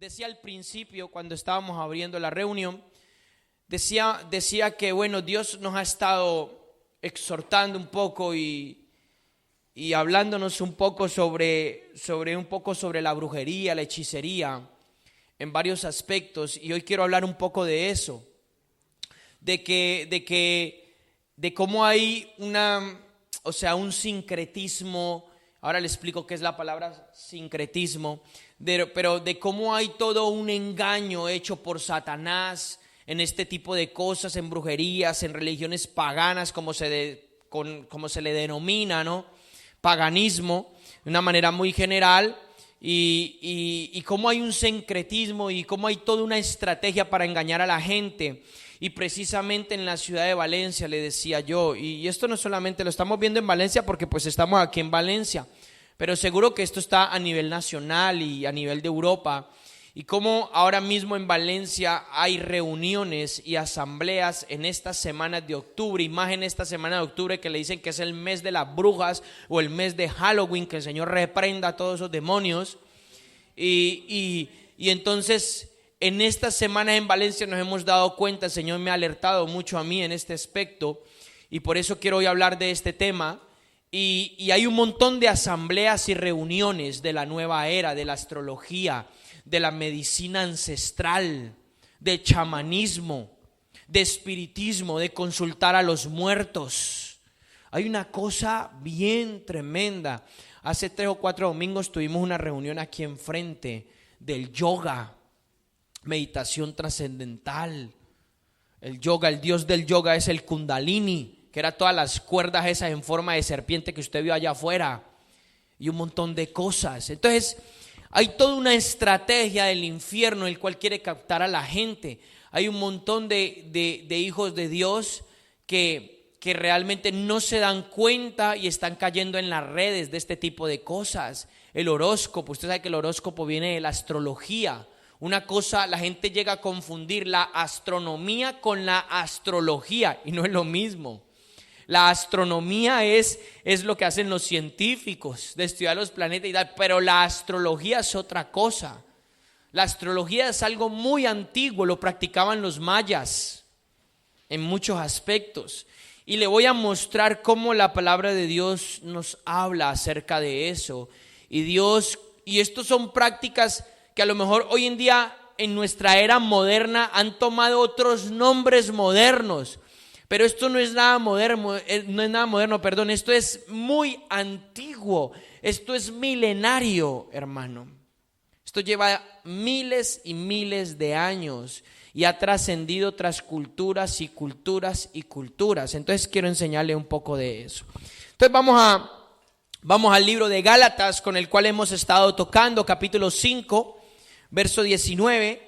Decía al principio, cuando estábamos abriendo la reunión, decía que bueno, Dios nos ha estado exhortando un poco y hablándonos un poco sobre la brujería, la hechicería, en varios aspectos, y hoy quiero hablar un poco de eso, de cómo hay un sincretismo. Ahora le explico qué es la palabra sincretismo, pero de cómo hay todo un engaño hecho por Satanás en este tipo de cosas, en brujerías, en religiones paganas, como se le denomina, ¿no? Paganismo, de una manera muy general, y cómo hay un sincretismo y cómo hay toda una estrategia para engañar a la gente. Y precisamente en la ciudad de Valencia, le decía yo, y esto no solamente lo estamos viendo en Valencia porque pues estamos aquí en Valencia, pero seguro que esto está a nivel nacional y a nivel de Europa, y cómo ahora mismo en Valencia hay reuniones y asambleas en estas semanas de octubre, y más en esta semana de octubre que le dicen que es el mes de las brujas o el mes de Halloween, que el Señor reprenda a todos esos demonios, y entonces en estas semanas en Valencia nos hemos dado cuenta, el Señor me ha alertado mucho a mí en este aspecto, y por eso quiero hoy hablar de este tema. Y hay un montón de asambleas y reuniones de la nueva era, de la astrología, de la medicina ancestral, de chamanismo, de espiritismo, de consultar a los muertos. Hay una cosa bien tremenda. Hace 3 o 4 domingos tuvimos una reunión aquí enfrente del yoga, meditación trascendental. El yoga, el dios del yoga es el Kundalini, que era todas las cuerdas esas en forma de serpiente que usted vio allá afuera, y un montón de cosas. Entonces hay toda una estrategia del infierno el cual quiere captar a la gente. Hay un montón de hijos de Dios que realmente no se dan cuenta y están cayendo en las redes de este tipo de cosas. El horóscopo, usted sabe que el horóscopo viene de la astrología. Una cosa, la gente llega a confundir la astronomía con la astrología, y no es lo mismo. La astronomía es lo que hacen los científicos, de estudiar los planetas y tal, pero la astrología es otra cosa. La astrología es algo muy antiguo, lo practicaban los mayas en muchos aspectos. Y le voy a mostrar cómo la palabra de Dios nos habla acerca de eso. Y estos son prácticas que a lo mejor hoy en día en nuestra era moderna han tomado otros nombres modernos, pero esto no es nada moderno, esto es muy antiguo, esto es milenario, hermano. Esto lleva miles y miles de años y ha trascendido tras culturas y culturas y culturas. Entonces quiero enseñarle un poco de eso. Entonces vamos al libro de Gálatas, con el cual hemos estado tocando, capítulo 5. Verso 19,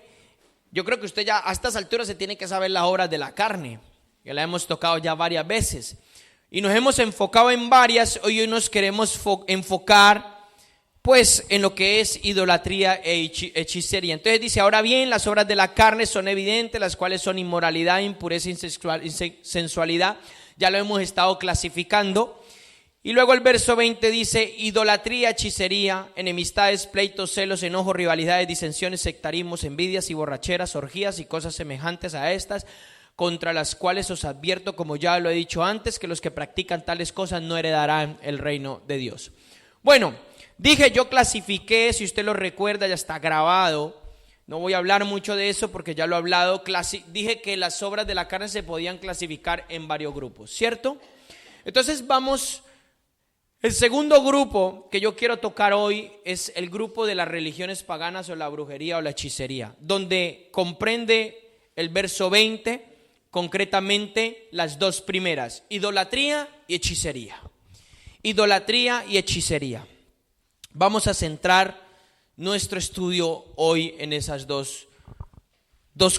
yo creo que usted ya a estas alturas se tiene que saber las obras de la carne, que la hemos tocado ya varias veces. Y nos hemos enfocado en varias, hoy nos queremos enfocar pues en lo que es idolatría e hechicería. Entonces dice, ahora bien, las obras de la carne son evidentes, las cuales son inmoralidad, impureza, sensualidad, ya lo hemos estado clasificando. Y luego el verso 20 dice, idolatría, hechicería, enemistades, pleitos, celos, enojos, rivalidades, disensiones, sectarismos, envidias y borracheras, orgías y cosas semejantes a estas, contra las cuales os advierto, como ya lo he dicho antes, que los que practican tales cosas no heredarán el reino de Dios. Bueno, yo clasifiqué, si usted lo recuerda, ya está grabado. No voy a hablar mucho de eso porque ya lo he hablado. Dije que las obras de la carne se podían clasificar en varios grupos, ¿cierto? Entonces vamos. El segundo grupo que yo quiero tocar hoy es el grupo de las religiones paganas o la brujería o la hechicería, donde comprende el verso 20, concretamente las dos primeras, idolatría y hechicería. Idolatría y hechicería. Vamos a centrar nuestro estudio hoy en esas dos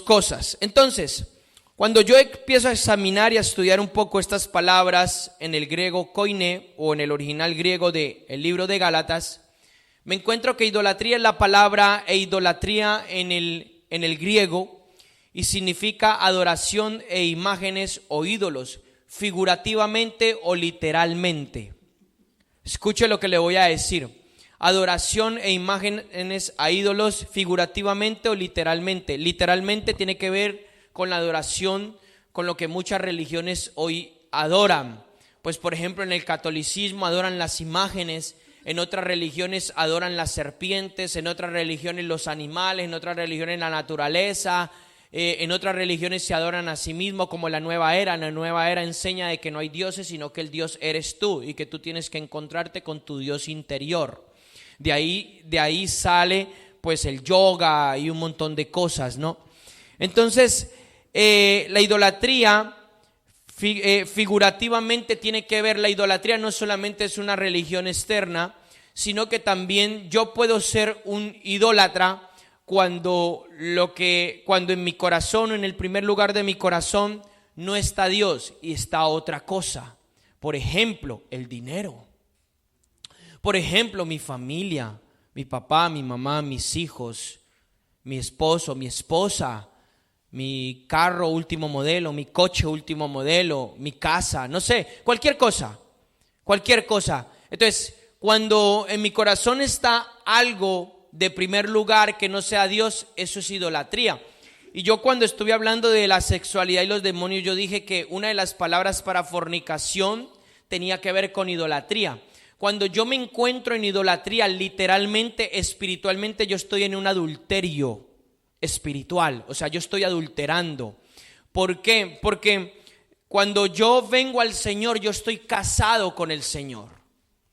cosas. Entonces, cuando yo empiezo a examinar y a estudiar un poco estas palabras en el griego koine o en el original griego del libro de Gálatas, me encuentro que idolatría es la palabra idolatría en el griego y significa adoración e imágenes o ídolos, figurativamente o literalmente. Escuche lo que le voy a decir. adoración e imágenes a ídolos figurativamente o literalmente. Literalmente tiene que ver con la adoración, con lo que muchas religiones hoy adoran. Pues por ejemplo en el catolicismo adoran las imágenes, en otras religiones adoran las serpientes, en otras religiones los animales, en otras religiones la naturaleza, en otras religiones se adoran a sí mismos, como la nueva era. La nueva era enseña de que no hay dioses, sino que el Dios eres tú y que tú tienes que encontrarte con tu Dios interior. De ahí sale pues el yoga y un montón de cosas, ¿no? Entonces la idolatría figurativamente tiene que ver, la idolatría no solamente es una religión externa, sino que también yo puedo ser un idólatra cuando en mi corazón, en el primer lugar de mi corazón, no está Dios y está otra cosa. Por ejemplo, el dinero. Por ejemplo, mi familia, mi papá, mi mamá, mis hijos, mi esposo, mi esposa, mi carro último modelo, mi coche último modelo, mi casa, no sé, cualquier cosa. Entonces, cuando en mi corazón está algo de primer lugar que no sea Dios, eso es idolatría. Y yo cuando estuve hablando de la sexualidad y los demonios, yo dije que una de las palabras para fornicación tenía que ver con idolatría. Cuando yo me encuentro en idolatría, literalmente, espiritualmente, yo estoy en un adulterio espiritual, o sea, yo estoy adulterando. ¿Por qué? Porque cuando yo vengo al Señor, yo estoy casado con el Señor,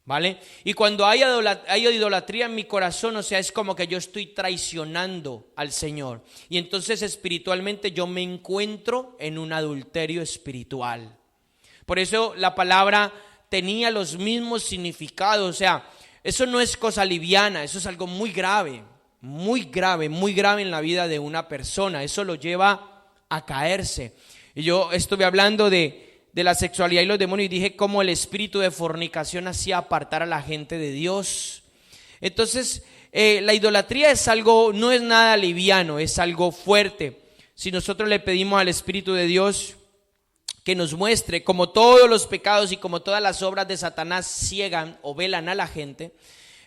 ¿vale? Y cuando hay idolatría en mi corazón, o sea, es como que yo estoy traicionando al Señor. Y entonces espiritualmente yo me encuentro en un adulterio espiritual. Por eso la palabra tenía los mismos significados, o sea, eso no es cosa liviana, eso es algo muy grave en la vida de una persona. Eso lo lleva a caerse. Y yo estuve hablando de la sexualidad y los demonios y dije cómo el espíritu de fornicación hacía apartar a la gente de Dios. Entonces, la idolatría es algo, no es nada liviano, es algo fuerte. Si nosotros le pedimos al Espíritu de Dios que nos muestre, como todos los pecados y como todas las obras de Satanás ciegan o velan a la gente,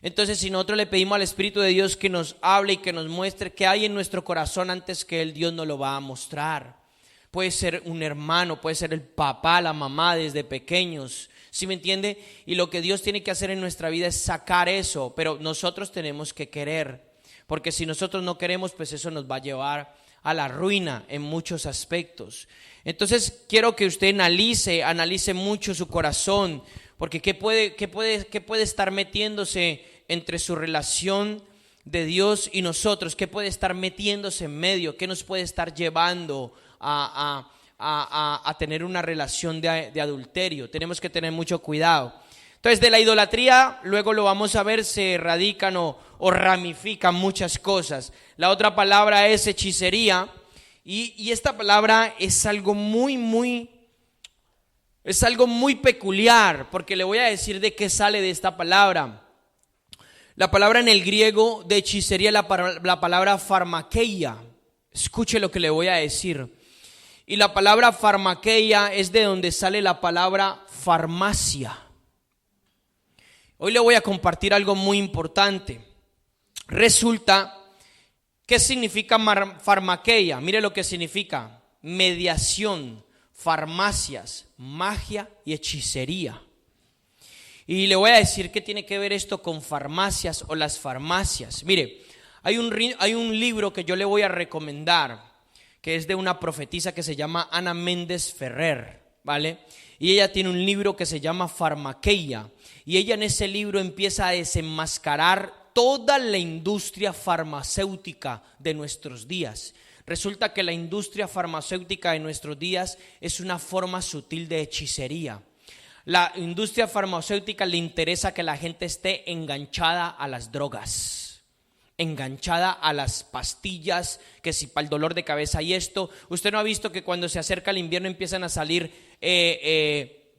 entonces si nosotros le pedimos al Espíritu de Dios que nos hable y que nos muestre qué hay en nuestro corazón antes que Él, Dios nos lo va a mostrar. Puede ser un hermano, puede ser el papá, la mamá desde pequeños, ¿sí me entiende? Y lo que Dios tiene que hacer en nuestra vida es sacar eso, pero nosotros tenemos que querer, porque si nosotros no queremos, pues eso nos va a llevar a la ruina en muchos aspectos. Entonces quiero que usted analice mucho su corazón, porque ¿qué puede estar metiéndose entre su relación de Dios y nosotros? ¿Qué puede estar metiéndose en medio? ¿Qué nos puede estar llevando a tener una relación de adulterio? Tenemos que tener mucho cuidado. Entonces, de la idolatría, luego lo vamos a ver, se radican o ramifican muchas cosas. La otra palabra es hechicería, y esta palabra es algo muy peculiar, porque le voy a decir de qué sale de esta palabra. La palabra en el griego de hechicería es la palabra pharmakeia. Escuche lo que le voy a decir. Y la palabra pharmakeia es de donde sale la palabra farmacia. Hoy le voy a compartir algo muy importante. Resulta, ¿qué significa pharmakeia? Mire lo que significa: mediación, farmacias, magia y hechicería. Y le voy a decir qué tiene que ver esto con farmacias o las farmacias. Mire, hay un libro que yo le voy a recomendar, que es de una profetisa que se llama Ana Méndez Ferrer, ¿vale? Y ella tiene un libro que se llama Pharmakeia, y ella en ese libro empieza a desenmascarar toda la industria farmacéutica de nuestros días. Resulta que la industria farmacéutica de nuestros días es una forma sutil de hechicería. La industria farmacéutica le interesa que la gente esté enganchada a las drogas, enganchada a las pastillas, que si para el dolor de cabeza y esto. Usted no ha visto que cuando se acerca el invierno empiezan a salir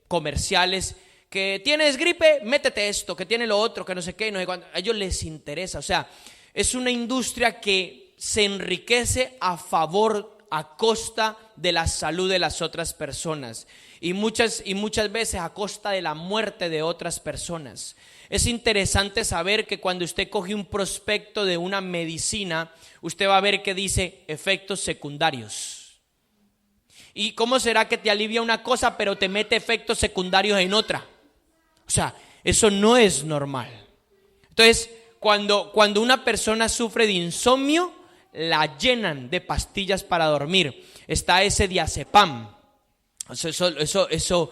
comerciales que tienes gripe, métete esto, que tiene lo otro, que no sé qué, no sé cuándo. A ellos les interesa. O sea, es una industria que se enriquece a favor a costa de la salud de las otras personas y muchas veces a costa de la muerte de otras personas. Es interesante saber que cuando usted coge un prospecto de una medicina, usted va a ver que dice efectos secundarios. ¿Y cómo será que te alivia una cosa pero te mete efectos secundarios en otra? O sea, eso no es normal. Entonces, cuando una persona sufre de insomnio, la llenan de pastillas para dormir. Está ese diazepam. Eso.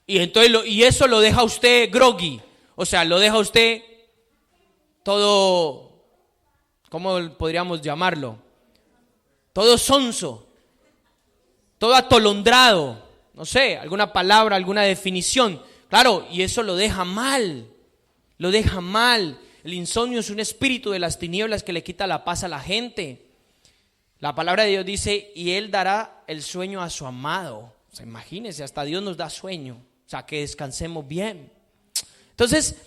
Y eso lo deja usted groggy. O sea, lo deja usted todo, ¿cómo podríamos llamarlo? Todo sonso, todo atolondrado. No sé, alguna palabra, alguna definición. Claro, y eso lo deja mal. Lo deja mal. El insomnio es un espíritu de las tinieblas que le quita la paz a la gente. La palabra de Dios dice, y Él dará el sueño a su amado. O sea, imagínense, hasta Dios nos da sueño. O sea, que descansemos bien. Entonces,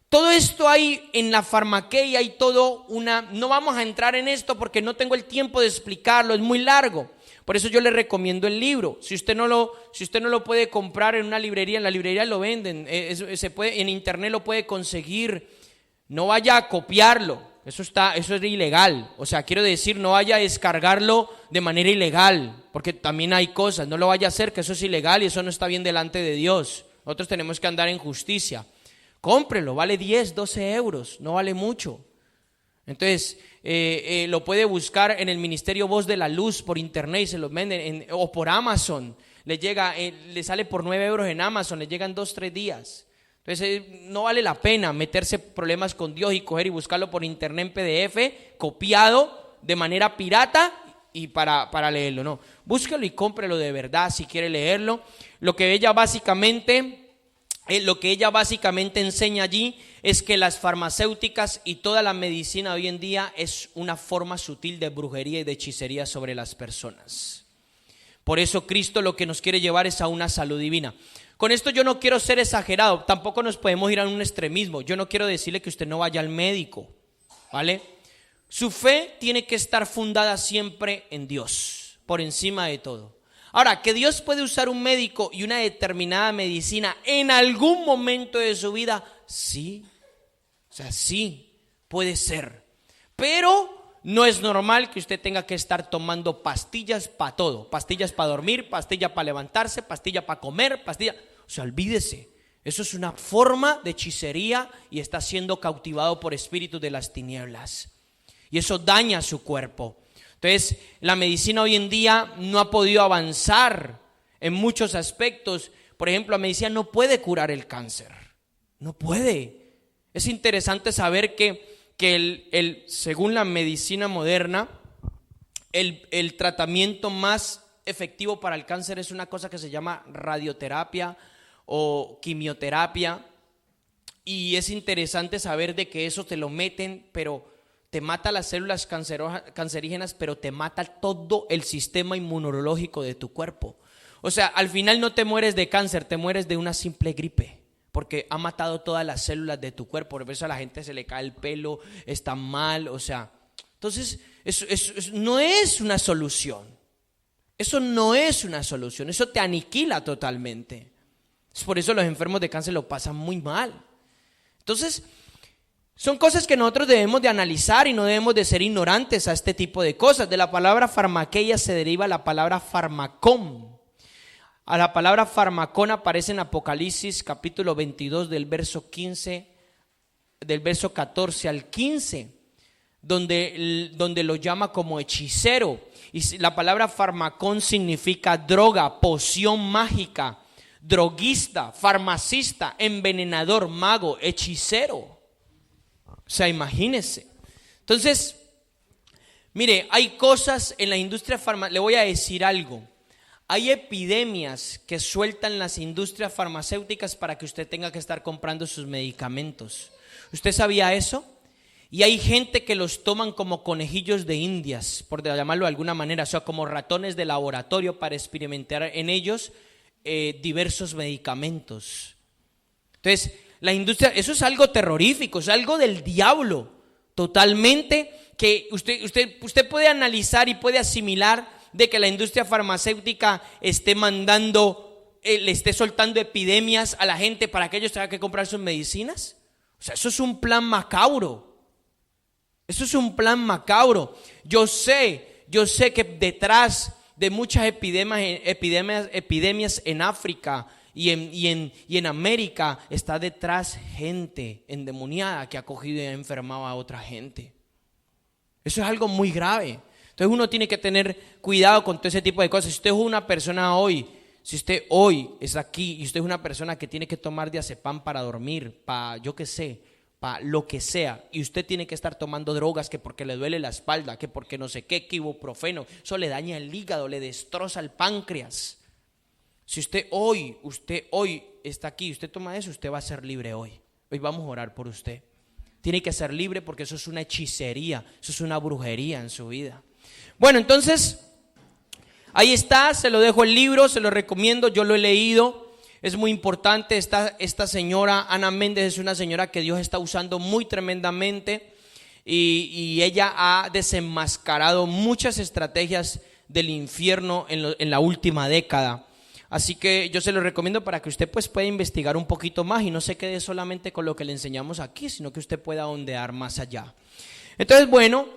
todo esto hay en la farmaqueia, hay todo una... No vamos a entrar en esto porque no tengo el tiempo de explicarlo, es muy largo. Por eso yo le recomiendo el libro. Si usted no lo puede comprar en una librería, en la librería lo venden, en internet lo puede conseguir. No vaya a copiarlo, eso es ilegal. O sea, quiero decir, no vaya a descargarlo de manera ilegal, porque también hay cosas, no lo vaya a hacer, que eso es ilegal y eso no está bien delante de Dios. Nosotros tenemos que andar en justicia. Cómprelo, vale 10, 12 euros, no vale mucho. Entonces, lo puede buscar en el Ministerio Voz de la Luz por internet y se lo venden, o por Amazon. Le sale por 9 euros en Amazon, le llegan 2, 3 días. Entonces no vale la pena meterse problemas con Dios y coger y buscarlo por internet en PDF, copiado de manera pirata y para leerlo. No, búsquelo y cómprelo de verdad si quiere leerlo. Lo que ella básicamente enseña allí es que las farmacéuticas y toda la medicina hoy en día es una forma sutil de brujería y de hechicería sobre las personas. Por eso Cristo lo que nos quiere llevar es a una salud divina. Con esto yo no quiero ser exagerado, tampoco nos podemos ir a un extremismo. Yo no quiero decirle que usted no vaya al médico, ¿vale? Su fe tiene que estar fundada siempre en Dios, por encima de todo. Ahora, que Dios puede usar un médico y una determinada medicina en algún momento de su vida, sí. O sea, sí, puede ser. Pero no es normal que usted tenga que estar tomando pastillas para todo. Pastillas para dormir, pastilla para levantarse, pastilla para comer, pastilla... O sea, olvídese. Eso es una forma de hechicería y está siendo cautivado por espíritus de las tinieblas. Y eso daña su cuerpo. Entonces, la medicina hoy en día no ha podido avanzar en muchos aspectos. Por ejemplo, la medicina no puede curar el cáncer. No puede. Es interesante saber que según la medicina moderna, el tratamiento más efectivo para el cáncer es una cosa que se llama radioterapia o quimioterapia. Y es interesante saber de que eso te lo meten, pero te mata las células cancerígenas, pero te mata todo el sistema inmunológico de tu cuerpo. O sea, al final no te mueres de cáncer, te mueres de una simple gripe, porque ha matado todas las células de tu cuerpo. Por eso a la gente se le cae el pelo, está mal, o sea. Entonces, eso no es una solución. Eso no es una solución, eso te aniquila totalmente. Por eso los enfermos de cáncer lo pasan muy mal. Entonces, son cosas que nosotros debemos de analizar y no debemos de ser ignorantes a este tipo de cosas. De la palabra farmaqueia se deriva la palabra farmacón. A la palabra farmacón aparece en Apocalipsis capítulo 22 del verso 14 al 15, donde lo llama como hechicero. Y la palabra farmacón significa droga, poción mágica, droguista, farmacista, envenenador, mago, hechicero. O sea, imagínese. Entonces, mire, hay cosas en la industria farmacéutica. Le voy a decir algo. Hay epidemias que sueltan las industrias farmacéuticas para que usted tenga que estar comprando sus medicamentos. ¿Usted sabía eso? Y hay gente que los toman como conejillos de indias, por llamarlo de alguna manera, o sea, como ratones de laboratorio para experimentar en ellos diversos medicamentos. Entonces, la industria, eso es algo terrorífico, es algo del diablo, Totalmente, que usted puede analizar y puede asimilar de que la industria farmacéutica esté le esté soltando epidemias a la gente para que ellos tengan que comprar sus medicinas. O sea, eso es un plan macabro. Eso es un plan macabro. Yo sé que detrás de muchas epidemias en África y en América está detrás gente endemoniada que ha cogido y ha enfermado a otra gente. Eso es algo muy grave. Entonces uno tiene que tener cuidado con todo ese tipo de cosas. Si usted es una persona si usted hoy es aquí y usted es una persona que tiene que tomar diazepam para dormir, para para lo que sea, y usted tiene que estar tomando drogas que porque le duele la espalda, que porque no sé qué, que ibuprofeno, eso le daña el hígado, le destroza el páncreas. Si usted hoy está aquí, usted toma eso, usted va a ser libre hoy. Hoy vamos a orar por usted. Tiene que ser libre porque eso es una hechicería, eso es una brujería en su vida. Bueno, entonces, ahí está, se lo dejo el libro, se lo recomiendo, yo lo he leído. Es muy importante, esta señora Ana Méndez es una señora que Dios está usando muy tremendamente y ella ha desenmascarado muchas estrategias del infierno en la última década. Así que yo se lo recomiendo para que usted pues pueda investigar un poquito más y no se quede solamente con lo que le enseñamos aquí, sino que usted pueda ondear más allá. Entonces, bueno,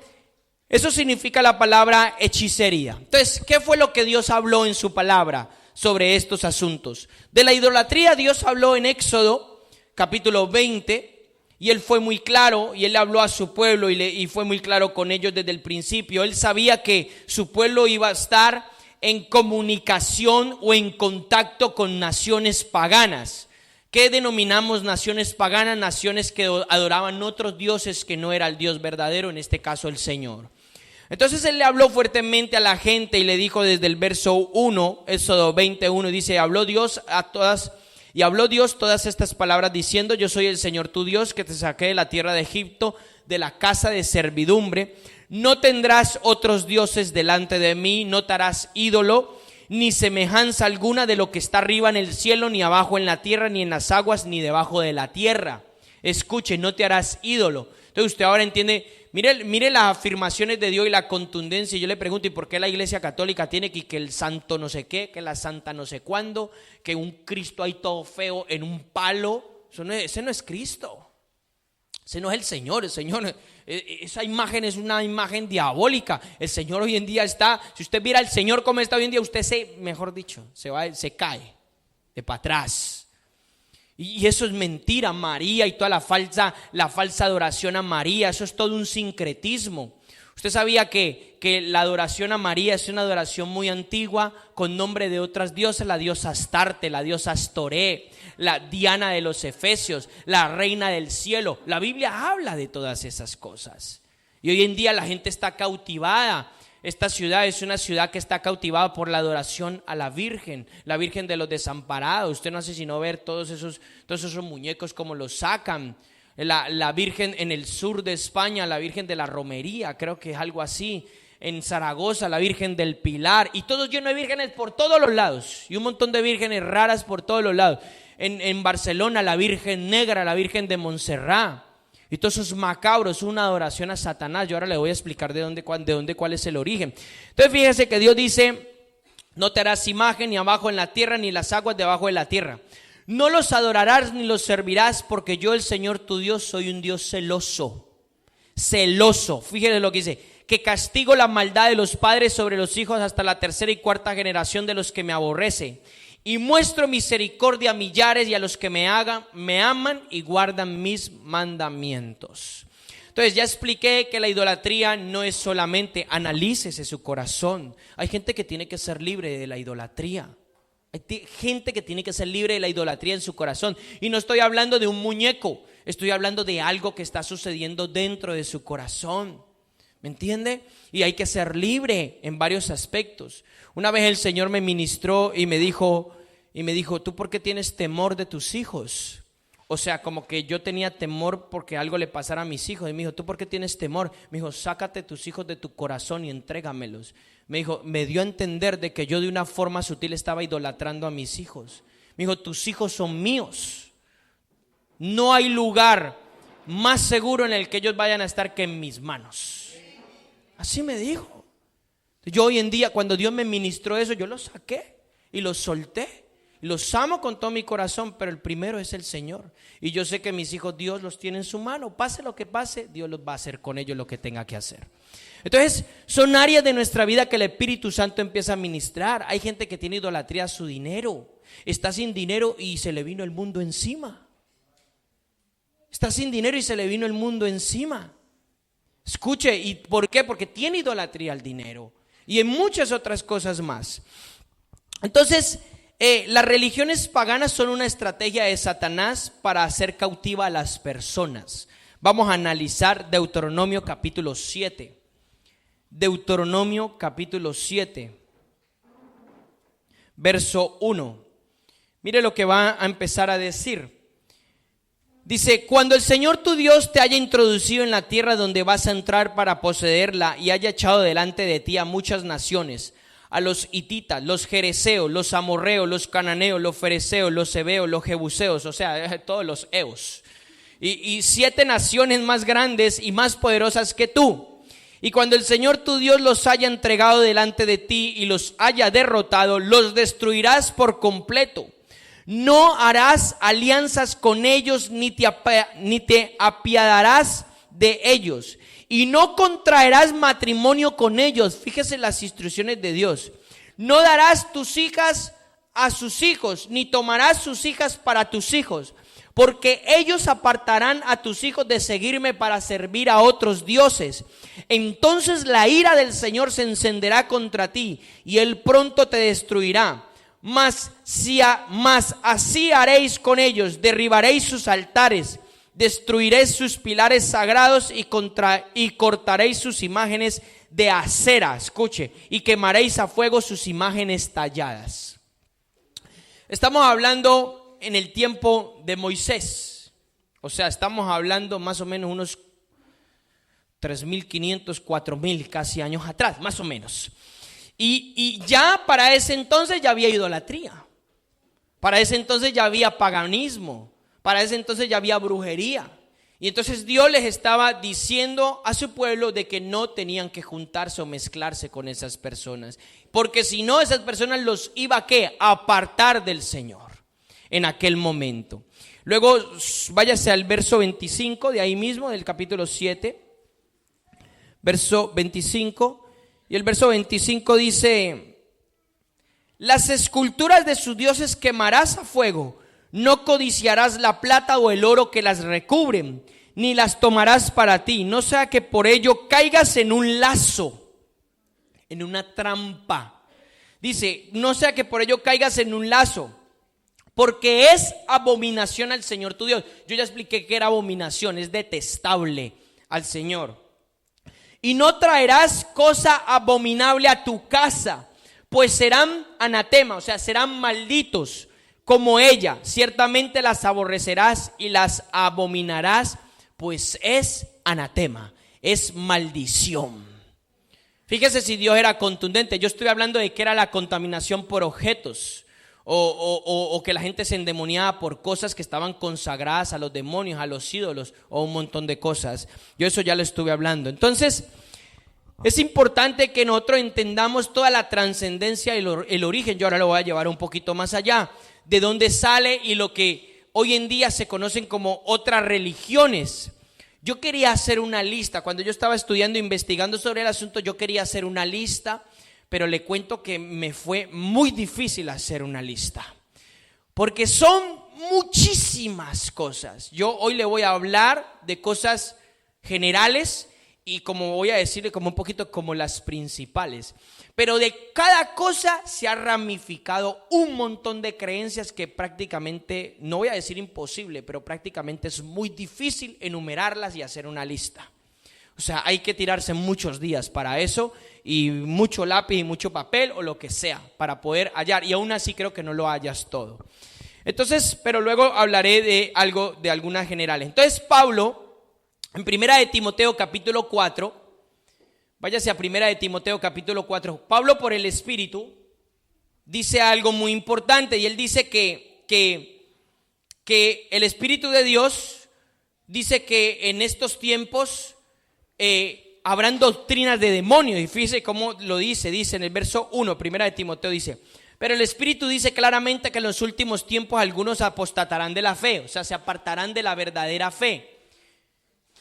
eso significa la palabra hechicería. Entonces, ¿qué fue lo que Dios habló en su palabra sobre estos asuntos? De la idolatría Dios habló en Éxodo capítulo 20 y Él fue muy claro y Él habló a su pueblo y fue muy claro con ellos desde el principio. Él sabía que su pueblo iba a estar en comunicación o en contacto con naciones paganas. ¿Qué denominamos naciones paganas? Naciones que adoraban otros dioses que no era el Dios verdadero, en este caso el Señor. Entonces Él le habló fuertemente a la gente y le dijo desde el verso 1, Éxodo 21, dice, habló Dios todas estas palabras diciendo, yo soy el Señor tu Dios que te saqué de la tierra de Egipto, de la casa de servidumbre. No tendrás otros dioses delante de mí, no te harás ídolo, ni semejanza alguna de lo que está arriba en el cielo, ni abajo en la tierra, ni en las aguas, ni debajo de la tierra. Escuche, no te harás ídolo. Entonces usted ahora entiende, mire las afirmaciones de Dios y la contundencia. Y yo le pregunto, ¿y por qué la Iglesia Católica tiene que el santo no sé qué, que la santa no sé cuándo, que un Cristo ahí todo feo en un palo? Ese no es Cristo. Ese no es el Señor. Esa imagen es una imagen diabólica. El Señor hoy en día está, si usted viera al Señor como está hoy en día, usted se cae de para atrás. Y eso es mentira. María y toda la falsa adoración a María, eso es todo un sincretismo. Usted sabía que la adoración a María es una adoración muy antigua con nombre de otras diosas, la diosa Astarte, la diosa Astoré, la Diana de los Efesios, la reina del cielo. La Biblia habla de todas esas cosas. Y hoy en día la gente está cautivada. Esta ciudad es una ciudad que está cautivada por la adoración a la Virgen de los desamparados. Usted no hace sino ver todos esos muñecos como los sacan. La Virgen en el sur de España, la Virgen de la Romería, creo que es algo así. En Zaragoza, la Virgen del Pilar. Y todo lleno de vírgenes por todos los lados. Y un montón de vírgenes raras por todos los lados. En Barcelona, la Virgen Negra, la Virgen de Montserrat. Y todo eso es macabro, es una adoración a Satanás. Yo ahora le voy a explicar cuál es el origen. Entonces fíjese que Dios dice, no te harás imagen ni abajo en la tierra ni las aguas debajo de la tierra. No los adorarás ni los servirás, porque yo el Señor tu Dios soy un Dios celoso. Celoso, fíjese lo que dice, que castigo la maldad de los padres sobre los hijos hasta la tercera y cuarta generación de los que me aborrecen. Y muestro misericordia a millares y a los que me aman y guardan mis mandamientos. Entonces ya expliqué que la idolatría no es solamente, analícese su corazón. Hay gente que tiene que ser libre de la idolatría. Hay gente que tiene que ser libre de la idolatría en su corazón. Y no estoy hablando de un muñeco, estoy hablando de algo que está sucediendo dentro de su corazón. ¿Me entiende? Y hay que ser libre en varios aspectos. Una vez el Señor me ministró y me dijo, ¿tú por qué tienes temor de tus hijos? O sea, como que yo tenía temor porque algo le pasara a mis hijos. Y me dijo, ¿tú por qué tienes temor? Me dijo, sácate tus hijos de tu corazón y entrégamelos. Me dijo, me dio a entender de que yo de una forma sutil estaba idolatrando a mis hijos. Me dijo, tus hijos son míos. No hay lugar más seguro en el que ellos vayan a estar que en mis manos. Así me dijo. Yo hoy en día, cuando Dios me ministró eso, yo los saqué y los solté. Los amo con todo mi corazón, pero el primero es el Señor. Y yo sé que mis hijos, Dios los tiene en su mano. Pase lo que pase, Dios los va a hacer con ellos lo que tenga que hacer. Entonces, son áreas de nuestra vida que el Espíritu Santo empieza a ministrar. Hay gente que tiene idolatría a su dinero. Está sin dinero y se le vino el mundo encima. Está sin dinero y se le vino el mundo encima. Escuche, ¿y por qué? Porque tiene idolatría al dinero y en muchas otras cosas más. Entonces, las religiones paganas son una estrategia de Satanás para hacer cautiva a las personas. Vamos a analizar Deuteronomio capítulo 7. Deuteronomio capítulo 7, verso 1. Mire lo que va a empezar a decir. Dice: cuando el Señor tu Dios te haya introducido en la tierra donde vas a entrar para poseerla y haya echado delante de ti a muchas naciones, a los hititas, los jereseos, los amorreos, los cananeos, los fereceos, los heveos, los jebuseos, o sea, todos los eos, y 7 naciones más grandes y más poderosas que tú. Y cuando el Señor tu Dios los haya entregado delante de ti y los haya derrotado, los destruirás por completo. No harás alianzas con ellos ni te apiadarás de ellos. Y no contraerás matrimonio con ellos. Fíjese las instrucciones de Dios. No darás tus hijas a sus hijos, ni tomarás sus hijas para tus hijos, porque ellos apartarán a tus hijos de seguirme para servir a otros dioses. Entonces la ira del Señor se encenderá contra ti y Él pronto te destruirá. Mas así haréis con ellos: derribaréis sus altares, destruiréis sus pilares sagrados y cortaréis sus imágenes de acera, escuche, y quemaréis a fuego sus imágenes talladas. Estamos hablando en el tiempo de Moisés, o sea, estamos hablando más o menos unos 3.500, 4.000 casi años atrás, más o menos. Y ya para ese entonces ya había idolatría, para ese entonces ya había paganismo, para ese entonces ya había brujería. Y entonces Dios les estaba diciendo a su pueblo de que no tenían que juntarse o mezclarse con esas personas, porque si no, esas personas los iba a ¿qué? A apartar del Señor en aquel momento. Luego váyase al verso 25 de ahí mismo, del capítulo 7, verso 25. Y el verso 25 dice: las esculturas de sus dioses quemarás a fuego, no codiciarás la plata o el oro que las recubren, ni las tomarás para ti, no sea que por ello caigas en un lazo, en una trampa. Dice, no sea que por ello caigas en un lazo, porque es abominación al Señor tu Dios. Yo ya expliqué que era abominación, es detestable al Señor. Y no traerás cosa abominable a tu casa, pues serán anatema, o sea, serán malditos como ella. Ciertamente las aborrecerás y las abominarás, pues es anatema, es maldición. Fíjese si Dios era contundente. Yo estoy hablando de que era la contaminación por objetos, o que la gente se endemoniaba por cosas que estaban consagradas a los demonios, a los ídolos, o un montón de cosas. Yo eso ya lo estuve hablando. Entonces, es importante que nosotros entendamos toda la trascendencia y el origen. Yo ahora lo voy a llevar un poquito más allá, de dónde sale y lo que hoy en día se conocen como otras religiones. Yo quería hacer una lista. Cuando yo estaba estudiando, investigando sobre el asunto, yo quería hacer una lista, pero le cuento que me fue muy difícil hacer una lista, porque son muchísimas cosas. Yo hoy le voy a hablar de cosas generales y como voy a decirle como un poquito como las principales, pero de cada cosa se ha ramificado un montón de creencias que prácticamente, no voy a decir imposible, pero prácticamente es muy difícil enumerarlas y hacer una lista. O sea, hay que tirarse muchos días para eso y mucho lápiz y mucho papel o lo que sea para poder hallar, y aún así creo que no lo hallas todo. Entonces, pero luego hablaré de algo, de algunas generales. Entonces Pablo, en Primera de Timoteo capítulo 4, váyase a Primera de Timoteo capítulo 4, Pablo por el Espíritu dice algo muy importante, y él dice que el Espíritu de Dios dice que en estos tiempos habrán doctrinas de demonios. Y fíjese cómo lo dice en el verso 1, primera de Timoteo dice: pero el Espíritu dice claramente que en los últimos tiempos algunos apostatarán de la fe, o sea, se apartarán de la verdadera fe,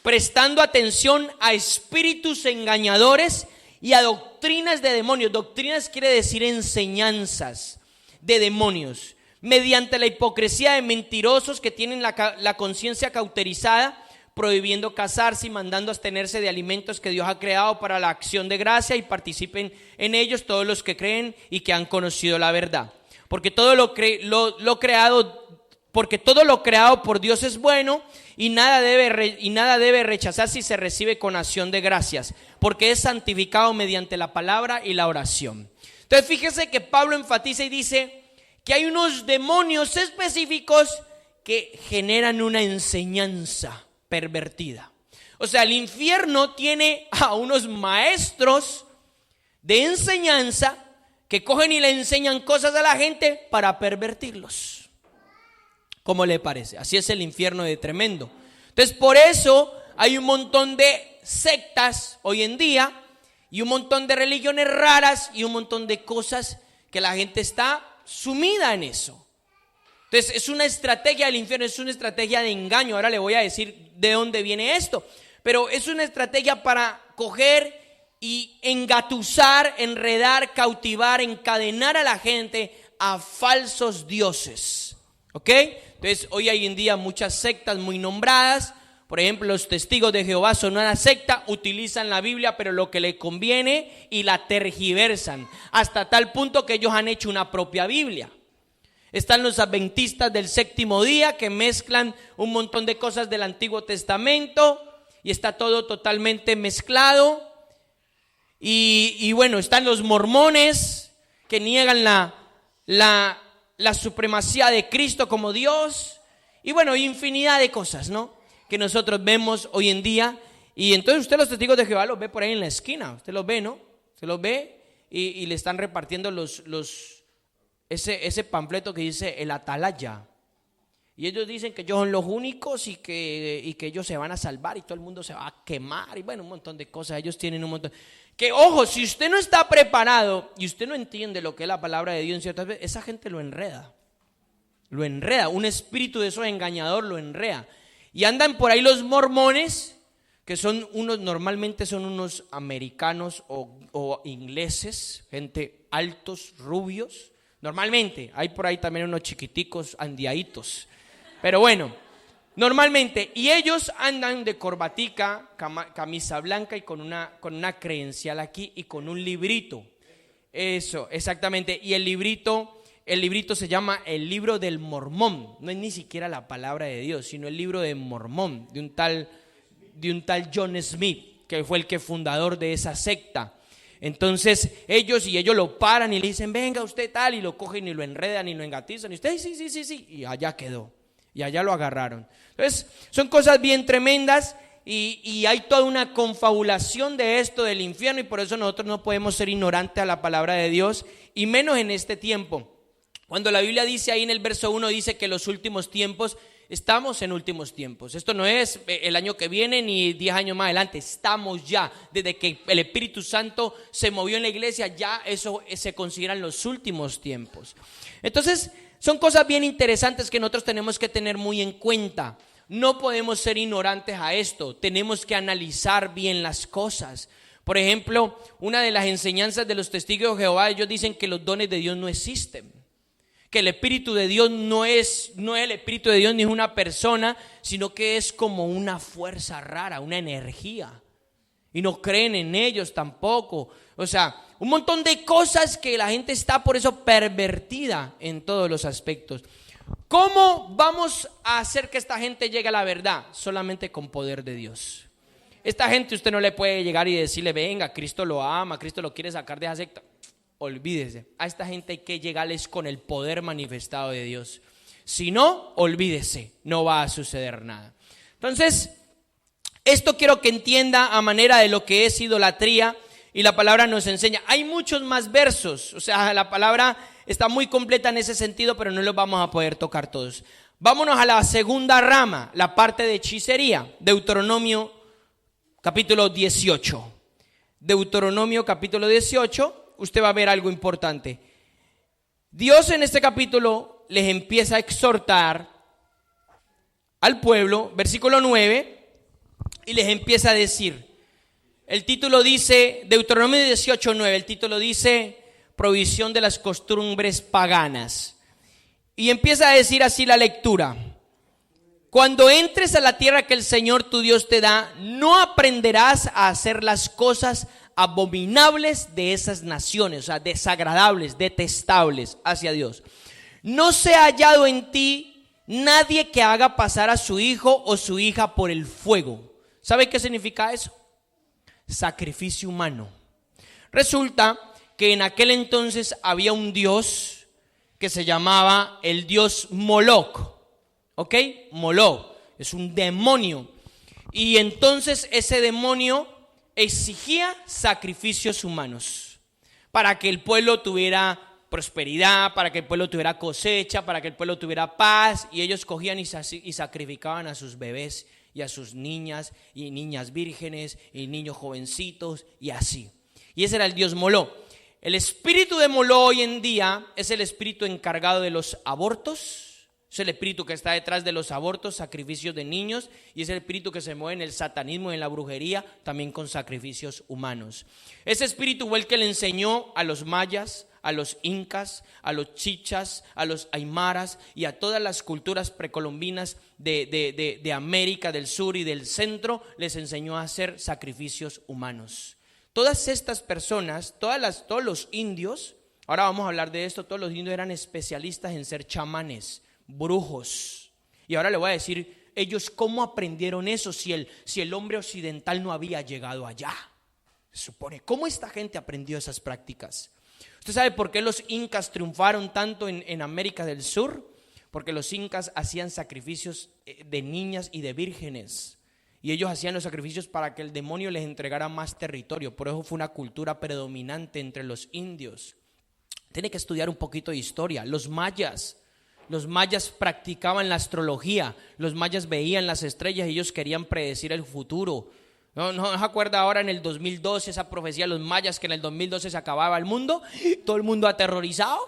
prestando atención a espíritus engañadores y a doctrinas de demonios. Doctrinas quiere decir enseñanzas de demonios, mediante la hipocresía de mentirosos que tienen la conciencia cauterizada, prohibiendo casarse y mandando abstenerse de alimentos que Dios ha creado para la acción de gracia, y participen en ellos todos los que creen y que han conocido la verdad. Porque todo lo creado por Dios es bueno, y nada debe rechazar si se recibe con acción de gracias, porque es santificado mediante la palabra y la oración. Entonces fíjese que Pablo enfatiza y dice que hay unos demonios específicos que generan una enseñanza pervertida. O sea, el infierno tiene a unos maestros de enseñanza que cogen y le enseñan cosas a la gente para pervertirlos. ¿Cómo le parece? Así es el infierno de tremendo. Entonces, por eso hay un montón de sectas hoy en día y un montón de religiones raras y un montón de cosas que la gente está sumida en eso. Entonces es una estrategia del infierno, es una estrategia de engaño. Ahora le voy a decir de dónde viene esto, pero es una estrategia para coger y engatusar, enredar, cautivar, encadenar a la gente a falsos dioses. ¿Ok? Entonces hoy en día muchas sectas muy nombradas, por ejemplo los testigos de Jehová son una secta, utilizan la Biblia pero lo que le conviene y la tergiversan, hasta tal punto que ellos han hecho una propia Biblia. Están los adventistas del séptimo día que mezclan un montón de cosas del Antiguo Testamento y está todo totalmente mezclado. Y bueno, están los mormones que niegan la supremacía de Cristo como Dios. Y bueno, infinidad de cosas, ¿no?, que nosotros vemos hoy en día. Y entonces usted los testigos de Jehová los ve por ahí en la esquina. Usted los ve, ¿no? Usted los ve y le están repartiendo ese panfleto que dice el atalaya. Y ellos dicen que ellos son los únicos y que ellos se van a salvar y todo el mundo se va a quemar. Y bueno, un montón de cosas. Ellos tienen un montón. Que ojo, si usted no está preparado y usted no entiende lo que es la palabra de Dios en ciertas veces, esa gente lo enreda. Lo enreda. Un espíritu de esos engañador lo enreda. Y andan por ahí los mormones, que son unos, normalmente son unos americanos o ingleses, gente altos, rubios. Normalmente, hay por ahí también unos chiquiticos andiaditos. Pero bueno, normalmente, y ellos andan de corbatica, camisa blanca y con una credencial aquí y con un librito. Eso, exactamente. Y el librito se llama el libro del Mormón. No es ni siquiera la palabra de Dios, sino el libro de Mormón, de un tal John Smith, que fue el fundador de esa secta. Entonces ellos lo paran y le dicen, venga usted tal, y lo cogen y lo enredan y lo engatizan, y usted sí, y allá quedó, y allá lo agarraron. Entonces son cosas bien tremendas y hay toda una confabulación de esto del infierno, y por eso nosotros no podemos ser ignorantes a la palabra de Dios, y menos en este tiempo. Cuando la Biblia dice ahí en el verso 1, dice que los últimos tiempos, estamos en últimos tiempos. Esto no es el año que viene ni 10 años más adelante. Estamos ya, desde que el Espíritu Santo se movió en la iglesia, ya eso se consideran los últimos tiempos. Entonces, son cosas bien interesantes que nosotros tenemos que tener muy en cuenta. No podemos ser ignorantes a esto. Tenemos que analizar bien las cosas. Por ejemplo, una de las enseñanzas de los testigos de Jehová, ellos dicen que los dones de Dios no existen. Que el Espíritu de Dios no es el Espíritu de Dios ni es una persona, sino que es como una fuerza rara, una energía. Y no creen en ellos tampoco. O sea, un montón de cosas que la gente está por eso pervertida en todos los aspectos. ¿Cómo vamos a hacer que esta gente llegue a la verdad? Solamente con poder de Dios. Esta gente usted no le puede llegar y decirle, venga, Cristo lo ama, Cristo lo quiere sacar de esa secta. Olvídese, a esta gente hay que llegarles con el poder manifestado de Dios. Si no, olvídese, no va a suceder nada. Entonces, esto quiero que entienda a manera de lo que es idolatría, y la palabra nos enseña. Hay muchos más versos, o sea, la palabra está muy completa en ese sentido, pero no los vamos a poder tocar todos. Vámonos a la segunda rama, la parte de hechicería. Deuteronomio capítulo 18. Deuteronomio capítulo 18, usted va a ver algo importante. Dios en este capítulo les empieza a exhortar al pueblo, versículo 9, y les empieza a decir, el título dice, Deuteronomio 18, 9, el título dice, provisión de las costumbres paganas. Y empieza a decir así la lectura. Cuando entres a la tierra que el Señor tu Dios te da, no aprenderás a hacer las cosas abominables de esas naciones, o sea, desagradables, detestables hacia Dios. No se ha hallado en ti nadie que haga pasar a su hijo o su hija por el fuego. ¿Sabe qué significa eso? Sacrificio humano. Resulta que en aquel entonces había un dios que se llamaba el dios Moloch, ¿ok? Moloch es un demonio, y entonces ese demonio exigía sacrificios humanos para que el pueblo tuviera prosperidad, para que el pueblo tuviera cosecha, para que el pueblo tuviera paz, y ellos cogían y sacrificaban a sus bebés y a sus niñas y niñas vírgenes y niños jovencitos y así. Y ese era el dios Moloch. El espíritu de Moloch hoy en día es el espíritu encargado de los abortos, es el espíritu que está detrás de los abortos, sacrificios de niños, y es el espíritu que se mueve en el satanismo y en la brujería, también con sacrificios humanos. Ese espíritu fue el que le enseñó a los mayas, a los incas, a los chichas, a los aymaras y a todas las culturas precolombinas de América del Sur y del Centro, les enseñó a hacer sacrificios humanos. Todas estas personas, todos los indios, ahora vamos a hablar de esto, todos los indios eran especialistas en ser chamanes, brujos. Y ahora le voy a decir, ellos cómo aprendieron eso si el hombre occidental no había llegado allá. Se supone, ¿cómo esta gente aprendió esas prácticas? ¿Usted sabe por qué los incas triunfaron tanto en América del Sur? Porque los incas hacían sacrificios de niñas y de vírgenes. Y ellos hacían los sacrificios para que el demonio les entregara más territorio. Por eso fue una cultura predominante entre los indios. Tiene que estudiar un poquito de historia. Los mayas practicaban la astrología. Los mayas veían las estrellas y ellos querían predecir el futuro. ¿No se acuerda ahora en el 2012 esa profecía de los mayas que en el 2012 se acababa el mundo? Todo el mundo aterrorizado.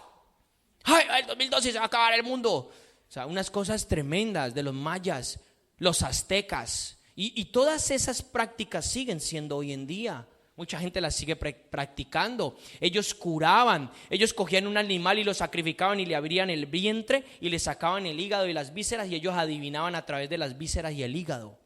¡Ay, el 2012 se va a acabar el mundo! O sea, unas cosas tremendas de los mayas, los aztecas. Y todas esas prácticas siguen siendo hoy en día. Mucha gente las sigue practicando. Ellos curaban, ellos cogían un animal y lo sacrificaban y le abrían el vientre y le sacaban el hígado y las vísceras, y ellos adivinaban a través de las vísceras y el hígado.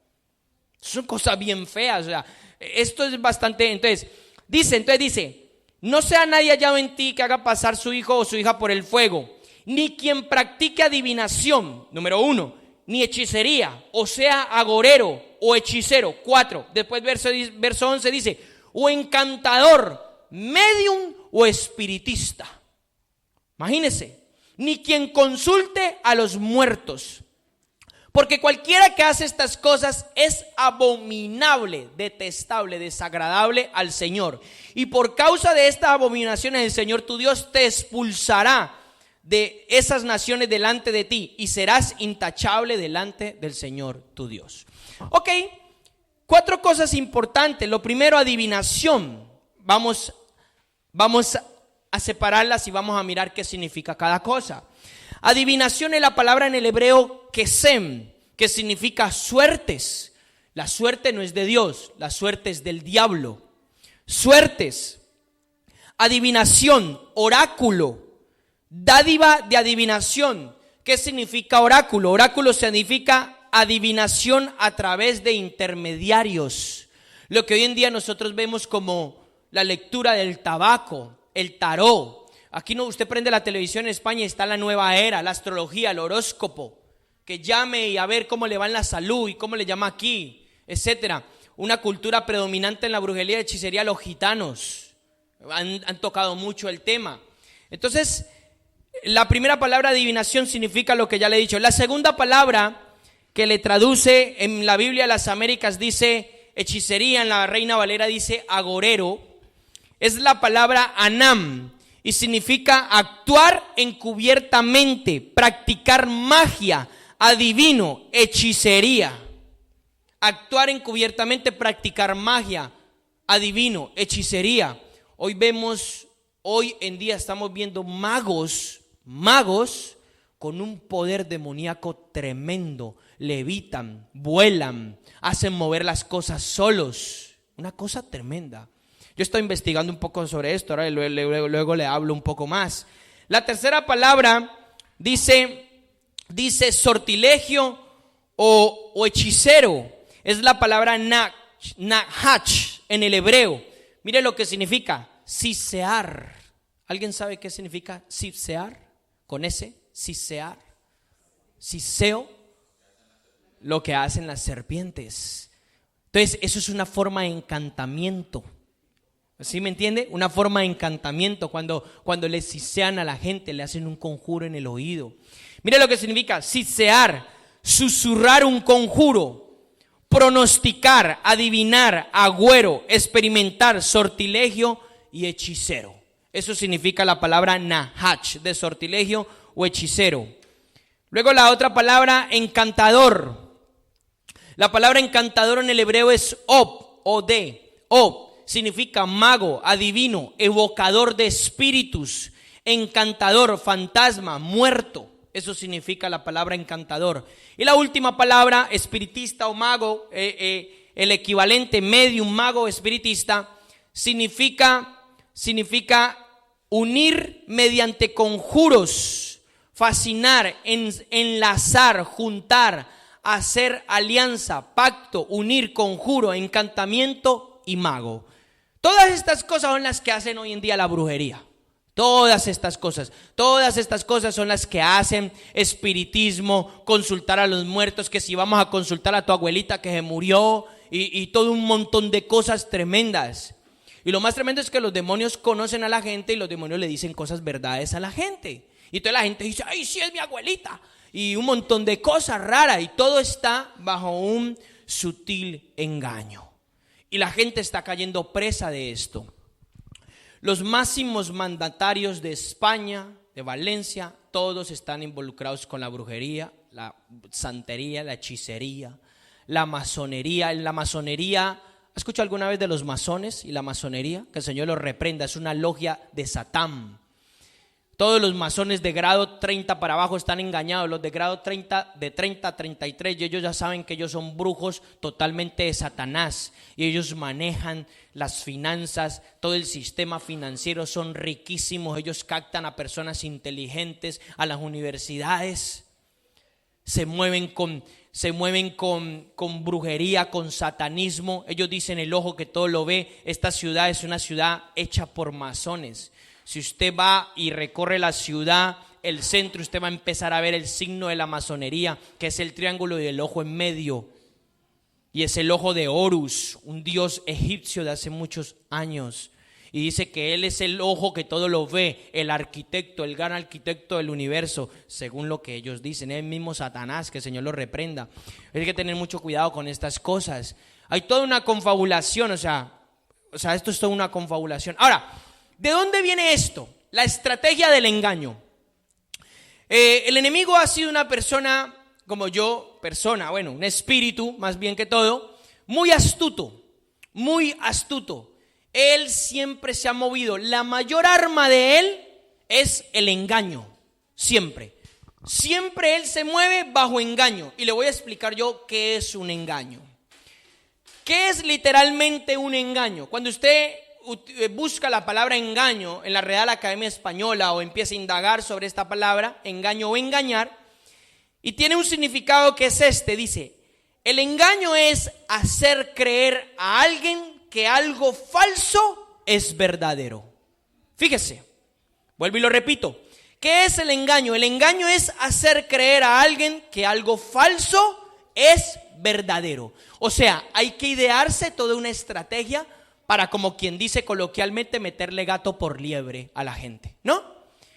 Son cosas bien feas. O sea, esto es bastante. Entonces dice, no sea nadie hallado en ti que haga pasar su hijo o su hija por el fuego, ni quien practique adivinación, número 1, ni hechicería, o sea, agorero o hechicero. 4, después verso 11 dice, o encantador, medium o espiritista. Imagínense, ni quien consulte a los muertos, porque cualquiera que hace estas cosas es abominable, detestable, desagradable al Señor. Y por causa de estas abominaciones el Señor tu Dios te expulsará de esas naciones delante de ti, y serás intachable delante del Señor tu Dios. Ok, 4 cosas importantes. Lo primero, adivinación. Vamos a separarlas y vamos a mirar qué significa cada cosa. Adivinación es la palabra en el hebreo kesem, que significa suertes. La suerte no es de Dios, la suerte es del diablo. Suertes, adivinación, oráculo, dádiva de adivinación. ¿Qué significa oráculo? Oráculo significa adivinación a través de intermediarios. Lo que hoy en día nosotros vemos como la lectura del tabaco, el tarot. Aquí no, usted prende la televisión en España y está la nueva era, la astrología, el horóscopo. Que llame y a ver cómo le va en la salud y cómo le llama aquí, etcétera. Una cultura predominante en la brujería y hechicería, los gitanos han tocado mucho el tema. Entonces, la primera palabra adivinación significa lo que ya le he dicho. La segunda palabra que le traduce en la Biblia de las Américas dice hechicería, en la Reina Valera dice agorero, es la palabra anam y significa actuar encubiertamente, practicar magia, adivino, hechicería, actuar encubiertamente, practicar magia, adivino, hechicería. Hoy en día estamos viendo magos con un poder demoníaco tremendo, levitan, vuelan, hacen mover las cosas solos, una cosa tremenda. Yo estoy investigando un poco sobre esto, ahora luego le hablo un poco más. La tercera palabra dice sortilegio o hechicero, es la palabra nahach en el hebreo. Mire lo que significa, sisear. ¿Alguien sabe qué significa sisear? Con ese, sisear, siseo, lo que hacen las serpientes. Entonces, eso es una forma de encantamiento. ¿Sí me entiende? Una forma de encantamiento cuando le sisean a la gente, le hacen un conjuro en el oído. Mire lo que significa sisear, susurrar un conjuro, pronosticar, adivinar, agüero, experimentar, sortilegio y hechicero. Eso significa la palabra nahach, de sortilegio o hechicero. Luego la otra palabra, encantador. La palabra encantador en el hebreo es ob, significa mago, adivino, evocador de espíritus, encantador, fantasma, muerto. Eso significa la palabra encantador. Y la última palabra, espiritista o mago, el equivalente medium, mago, espiritista, significa unir mediante conjuros, fascinar, enlazar, juntar, hacer alianza, pacto, unir, conjuro, encantamiento y mago. Todas estas cosas son las que hacen hoy en día la brujería. Todas estas cosas son las que hacen espiritismo, consultar a los muertos, que si vamos a consultar a tu abuelita que se murió y todo un montón de cosas tremendas. Y lo más tremendo es que los demonios conocen a la gente y los demonios le dicen cosas verdades a la gente. Y toda la gente dice, ay, sí es mi abuelita. Y un montón de cosas raras y todo está bajo un sutil engaño. Y la gente está cayendo presa de esto. Los máximos mandatarios de España, de Valencia, todos están involucrados con la brujería, la santería, la hechicería, la masonería. En la masonería, ¿has escuchado alguna vez de los masones y la masonería? Que el Señor los reprenda, es una logia de Satán. Todos los masones de grado 30 para abajo están engañados. Los de grado 30, de 30 a 33, y ellos ya saben que ellos son brujos totalmente de Satanás. Y ellos manejan las finanzas, todo el sistema financiero, son riquísimos. Ellos captan a personas inteligentes, a las universidades. Se mueven con brujería, con satanismo. Ellos dicen el ojo que todo lo ve. Esta ciudad es una ciudad hecha por masones. Si usted va y recorre la ciudad, el centro, usted va a empezar a ver el signo de la masonería, que es el triángulo y el ojo en medio. Y es el ojo de Horus, un dios egipcio de hace muchos años. Y dice que él es el ojo que todo lo ve, el arquitecto, el gran arquitecto del universo, según lo que ellos dicen. Es el mismo Satanás, que el Señor lo reprenda. Hay que tener mucho cuidado con estas cosas. Hay toda una confabulación, o sea, esto es toda una confabulación. Ahora, ¿de dónde viene esto? La estrategia del engaño. El enemigo ha sido una persona como yo, un espíritu más bien que todo, muy astuto. Él siempre se ha movido. La mayor arma de él es el engaño, siempre. Siempre él se mueve bajo engaño. Y le voy a explicar yo qué es un engaño. ¿Qué es literalmente un engaño? Cuando usted busca la palabra engaño en la Real Academia Española o empieza a indagar sobre esta palabra, engaño o engañar, y tiene un significado que es dice, el engaño es hacer creer a alguien que algo falso es verdadero. Fíjese, vuelvo y lo repito, ¿qué es el engaño? El engaño es hacer creer a alguien que algo falso es verdadero. O sea, hay que idearse toda una estrategia para, como quien dice coloquialmente, meterle gato por liebre a la gente, ¿no?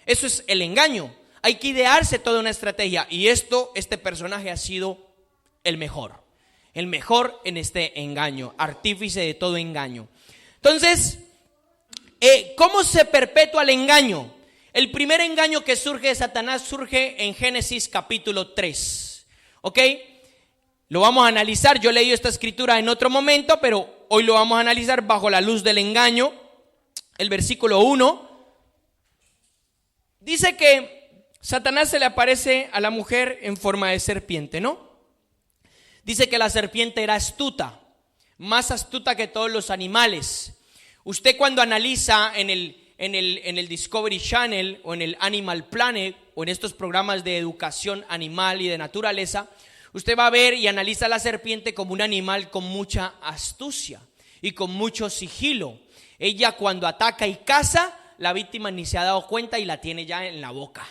Eso es el engaño. Hay que idearse toda una estrategia. Y este personaje ha sido el mejor en este engaño, artífice de todo engaño. Entonces, ¿cómo se perpetúa el engaño? El primer engaño que surge de Satanás surge en Génesis capítulo 3. ¿Ok? Lo vamos a analizar. Yo he leído esta escritura en otro momento, pero hoy lo vamos a analizar bajo la luz del engaño. El versículo 1 dice que Satanás se le aparece a la mujer en forma de serpiente, ¿no? Dice que la serpiente era astuta, más astuta que todos los animales. Usted cuando analiza en el Discovery Channel o en el Animal Planet o en estos programas de educación animal y de naturaleza, usted va a ver y analiza a la serpiente como un animal con mucha astucia y con mucho sigilo. Ella cuando ataca y caza, la víctima ni se ha dado cuenta y la tiene ya en la boca,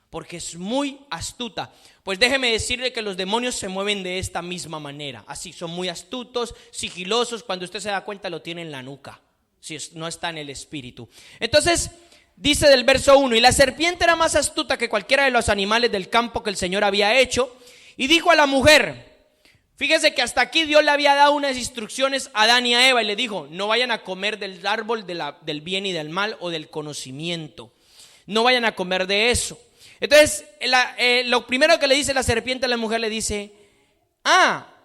porque es muy astuta. Pues déjeme decirle que los demonios se mueven de esta misma manera. Así, son muy astutos, sigilosos. Cuando usted se da cuenta lo tiene en la nuca, si no está en el espíritu. Entonces dice del verso 1: y la serpiente era más astuta que cualquiera de los animales del campo que el Señor había hecho, y dijo a la mujer, fíjese que hasta aquí Dios le había dado unas instrucciones a Adán y a Eva, y le dijo: no vayan a comer del árbol del bien y del mal o del conocimiento, no vayan a comer de eso. Entonces lo primero que le dice la serpiente a la mujer, le dice: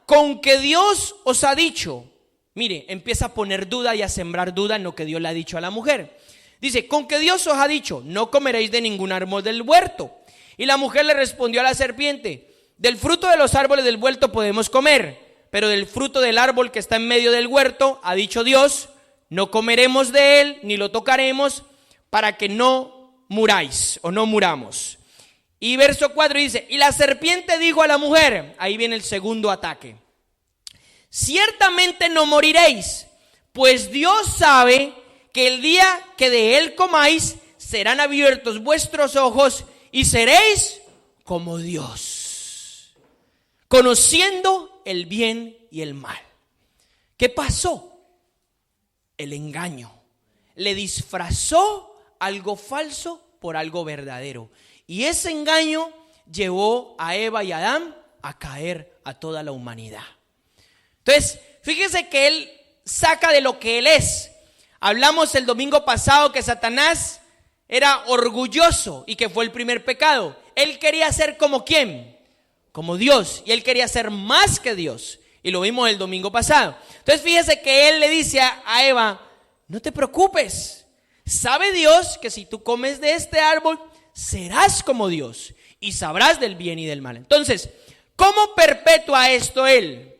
con que Dios os ha dicho. Mire, empieza a poner duda y a sembrar duda en lo que Dios le ha dicho a la mujer. Dice: con que Dios os ha dicho, no comeréis de ningún árbol del huerto. Y la mujer le respondió a la serpiente: del fruto de los árboles del huerto podemos comer, pero del fruto del árbol que está en medio del huerto, ha dicho Dios, no comeremos de él, ni lo tocaremos, para que no muráis o no muramos. Y verso 4 dice: y la serpiente dijo a la mujer, ahí viene el segundo ataque, ciertamente no moriréis, pues Dios sabe que el día que de él comáis, serán abiertos vuestros ojos y seréis como Dios, conociendo el bien y el mal. ¿Qué pasó? El engaño. Le disfrazó algo falso por algo verdadero. Y ese engaño llevó a Eva y a Adán a caer a toda la humanidad. Entonces, fíjese que él saca de lo que él es. Hablamos el domingo pasado que Satanás era orgulloso y que fue el primer pecado. Él quería ser como ¿quién? Como Dios. Y él quería ser más que Dios. Y lo vimos el domingo pasado. Entonces, fíjese que él le dice a Eva: no te preocupes. Sabe Dios que si tú comes de este árbol, serás como Dios y sabrás del bien y del mal. Entonces, ¿cómo perpetúa esto él?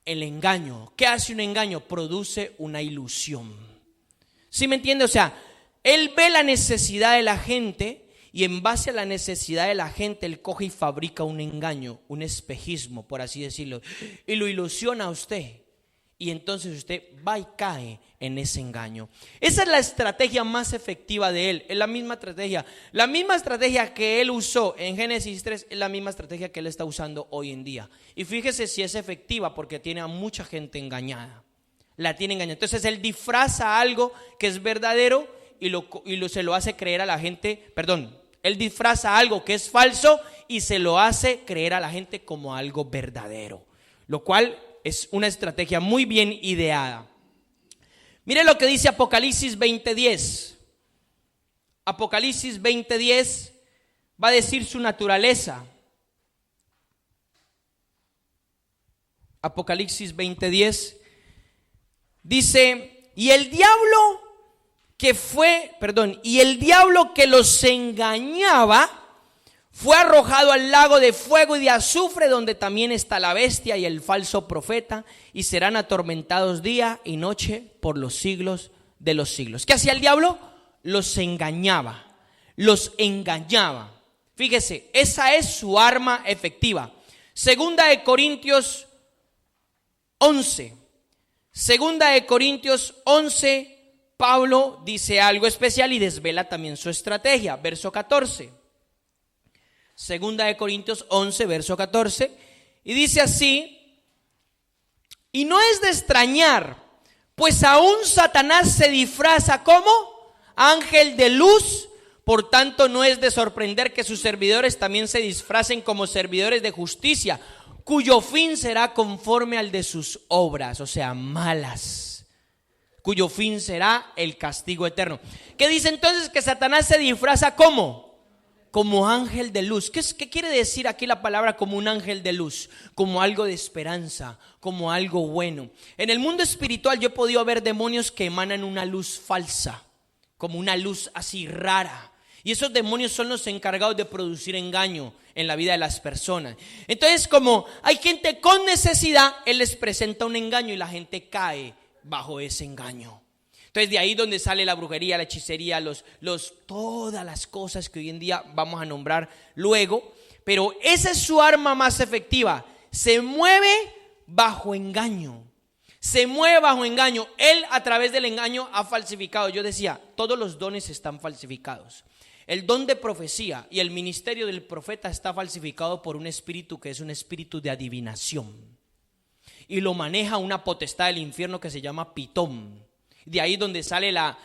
El engaño. ¿Qué hace un engaño? Produce una ilusión. ¿Sí me entiende? O sea, él ve la necesidad de la gente y en base a la necesidad de la gente, él coge y fabrica un engaño, un espejismo, por así decirlo, y lo ilusiona a usted. Y entonces usted va y cae en ese engaño. Esa es la estrategia más efectiva de él. Es la misma estrategia que él usó en Génesis 3, es la misma estrategia que él está usando hoy en día. Y fíjese si es efectiva, porque tiene a mucha gente engañada. La tiene engañada. Entonces él disfraza algo que es verdadero y se lo hace creer a la gente. Él disfraza algo que es falso y se lo hace creer a la gente como algo verdadero, lo cual es una estrategia muy bien ideada. Mire lo que dice Apocalipsis 20:10. Apocalipsis 20:10 va a decir su naturaleza. Apocalipsis 20:10 dice: y el diablo que los engañaba fue arrojado al lago de fuego y de azufre, donde también está la bestia y el falso profeta, y serán atormentados día y noche por los siglos de los siglos. ¿Qué hacía el diablo? Los engañaba. Fíjese, esa es su arma efectiva. Segunda de Corintios 11. Pablo dice algo especial y desvela también su estrategia. Verso 14. Segunda de Corintios 11, verso 14, y dice así: y no es de extrañar, pues aún Satanás se disfraza como ángel de luz, por tanto no es de sorprender que sus servidores también se disfracen como servidores de justicia, cuyo fin será conforme al de sus obras, o sea, malas, cuyo fin será el castigo eterno. ¿Qué dice entonces? Que Satanás se disfraza como como ángel de luz. ¿Qué quiere decir aquí la palabra como un ángel de luz? Como algo de esperanza, como algo bueno. En el mundo espiritual yo he podido ver demonios que emanan una luz falsa, como una luz así rara. Y esos demonios son los encargados de producir engaño en la vida de las personas. Entonces, como hay gente con necesidad, Él les presenta un engaño y la gente cae bajo ese engaño. Entonces, de ahí donde sale la brujería, la hechicería, todas las cosas que hoy en día vamos a nombrar luego. Pero esa es su arma más efectiva. Se mueve bajo engaño. Se mueve bajo engaño. Él a través del engaño ha falsificado. Yo decía, todos los dones están falsificados. El don de profecía y el ministerio del profeta está falsificado por un espíritu que es un espíritu de adivinación. Y lo maneja una potestad del infierno que se llama Pitón. De ahí donde sale la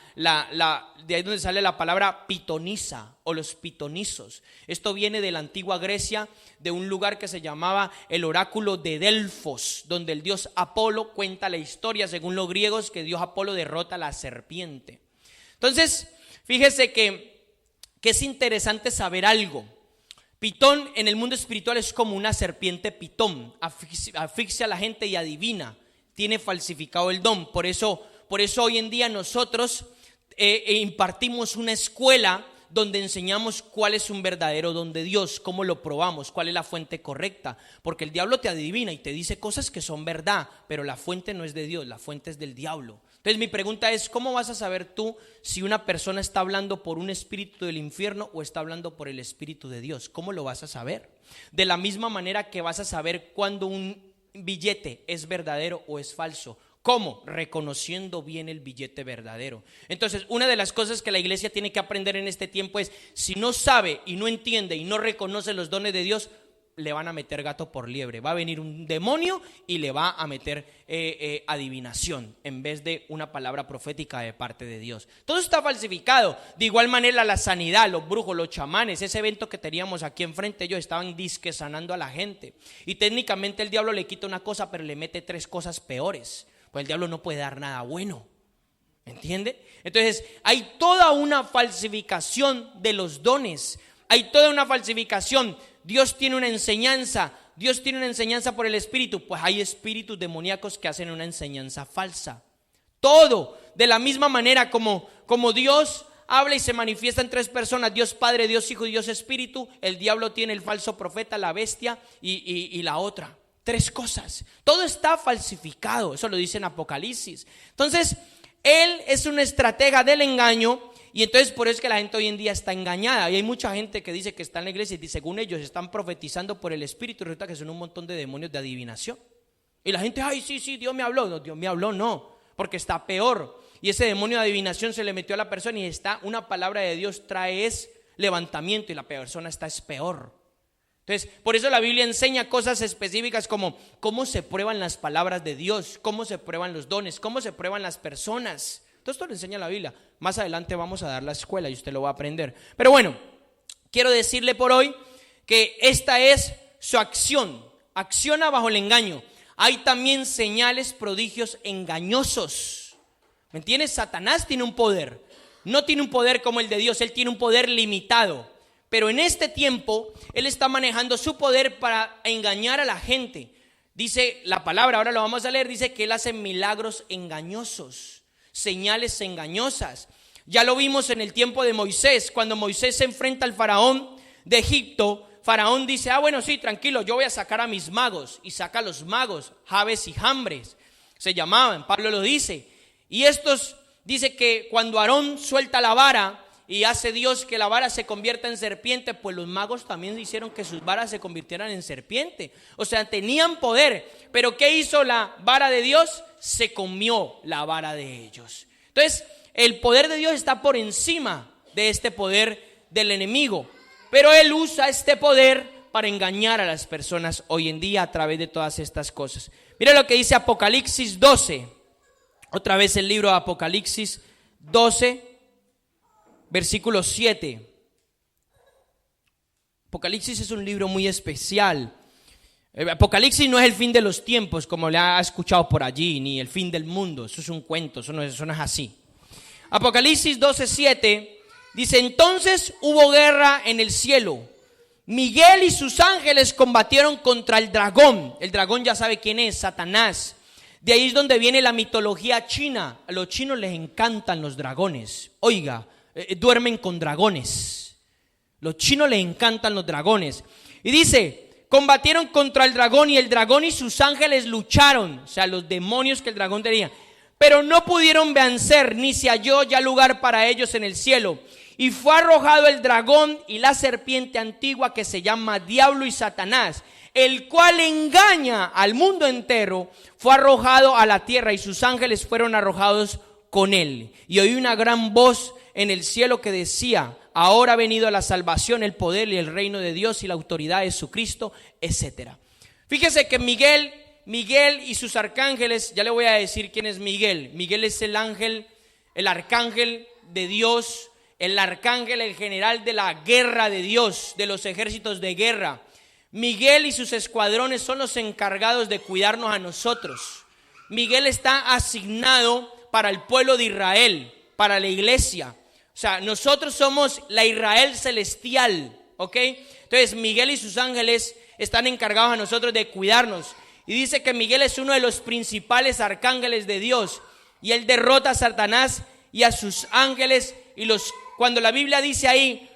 palabra pitonisa o los pitonizos. Esto viene de la antigua Grecia, de un lugar que se llamaba el oráculo de Delfos, donde el dios Apolo cuenta la historia, según los griegos, que dios Apolo derrota a la serpiente. Entonces, fíjese que es interesante saber algo. Pitón en el mundo espiritual es como una serpiente pitón, asfixia a la gente y adivina, tiene falsificado el don. Por eso hoy en día nosotros impartimos una escuela donde enseñamos cuál es un verdadero don de Dios, cómo lo probamos, cuál es la fuente correcta, porque el diablo te adivina y te dice cosas que son verdad, pero la fuente no es de Dios, la fuente es del diablo. Entonces mi pregunta es, ¿cómo vas a saber tú si una persona está hablando por un espíritu del infierno o está hablando por el espíritu de Dios? ¿Cómo lo vas a saber? De la misma manera que vas a saber cuando un billete es verdadero o es falso. ¿Cómo? Reconociendo bien el billete verdadero. Entonces, una de las cosas que la iglesia tiene que aprender en este tiempo es, si no sabe y no entiende y no reconoce los dones de Dios, le van a meter gato por liebre. Va a venir un demonio y le va a meter adivinación en vez de una palabra profética de parte de Dios. Todo está falsificado. De igual manera la sanidad, los brujos, los chamanes, ese evento que teníamos aquí enfrente, ellos estaban disque sanando a la gente. Y técnicamente el diablo le quita una cosa, pero le mete 3 cosas peores. Pues el diablo no puede dar nada bueno. ¿Entiende? Entonces hay toda una falsificación de los dones. Hay toda una falsificación. Dios tiene una enseñanza por el Espíritu. Pues hay espíritus demoníacos que hacen una enseñanza falsa. Todo, de la misma manera como Dios habla y se manifiesta en 3 personas, Dios Padre, Dios Hijo y Dios Espíritu, el diablo tiene el falso profeta, la bestia y la otra. 3 cosas. Todo está falsificado. Eso lo dice en Apocalipsis. Entonces, él es un estratega del engaño. Y entonces por eso es que la gente hoy en día está engañada. Y hay mucha gente que dice que está en la iglesia y según ellos están profetizando por el Espíritu. Y resulta que son un montón de demonios de adivinación. Y la gente, ay, sí, Dios me habló. No, Dios me habló, no, porque está peor. Y ese demonio de adivinación se le metió a la persona y una palabra de Dios trae levantamiento y la persona es peor. Entonces, por eso la Biblia enseña cosas específicas como cómo se prueban las palabras de Dios, cómo se prueban los dones, cómo se prueban las personas. Todo esto lo enseña la Biblia. Más adelante vamos a dar la escuela y usted lo va a aprender. Pero bueno, quiero decirle por hoy que esta es su acción. Acciona bajo el engaño. Hay también señales, prodigios engañosos. ¿Me entiendes? Satanás tiene un poder. No tiene un poder como el de Dios. Él tiene un poder limitado. Pero en este tiempo, él está manejando su poder para engañar a la gente. Dice la palabra, ahora lo vamos a leer, dice que él hace milagros engañosos, señales engañosas. Ya lo vimos en el tiempo de Moisés, cuando Moisés se enfrenta al faraón de Egipto. Faraón dice, bueno, sí, tranquilo, yo voy a sacar a mis magos. Y saca a los magos, Jabes y Jambres, se llamaban, Pablo lo dice. Y estos, dice que cuando Aarón suelta la vara y hace Dios que la vara se convierta en serpiente, pues los magos también hicieron que sus varas se convirtieran en serpiente. O sea, tenían poder. Pero ¿qué hizo la vara de Dios? Se comió la vara de ellos. Entonces, el poder de Dios está por encima de este poder del enemigo. Pero él usa este poder para engañar a las personas hoy en día a través de todas estas cosas. Mira lo que dice Apocalipsis 12. Otra vez el libro de Apocalipsis 12. Versículo 7. Apocalipsis es un libro muy especial. Apocalipsis no es el fin de los tiempos, como le ha escuchado por allí, ni el fin del mundo. Eso es un cuento, eso no es así. Apocalipsis 12:7 Dice, entonces hubo guerra en el cielo. Miguel y sus ángeles combatieron contra el dragón. El dragón ya sabe quién es, Satanás. De ahí es donde viene la mitología china. A los chinos les encantan los dragones. Oiga, duermen con dragones. Los chinos les encantan los dragones. Y dice, combatieron contra el dragón y el dragón y sus ángeles lucharon. O sea, los demonios que el dragón tenía. Pero no pudieron vencer, ni se halló ya lugar para ellos en el cielo. Y fue arrojado el dragón y la serpiente antigua que se llama Diablo y Satanás, el cual engaña al mundo entero, fue arrojado a la tierra y sus ángeles fueron arrojados con él. Y oí una gran voz en el cielo que decía, ahora ha venido la salvación, el poder y el reino de Dios y la autoridad de Jesucristo, etc. Fíjese que Miguel y sus arcángeles, ya le voy a decir quién es Miguel. Miguel es el ángel, el arcángel de Dios, el arcángel, el general de la guerra de Dios, de los ejércitos de guerra. Miguel y sus escuadrones son los encargados de cuidarnos a nosotros. Miguel está asignado para el pueblo de Israel, para la iglesia. O sea, nosotros somos la Israel celestial, ¿ok? Entonces Miguel y sus ángeles están encargados a nosotros de cuidarnos. Y dice que Miguel es uno de los principales arcángeles de Dios. Y él derrota a Satanás y a sus ángeles. Y cuando la Biblia dice ahí,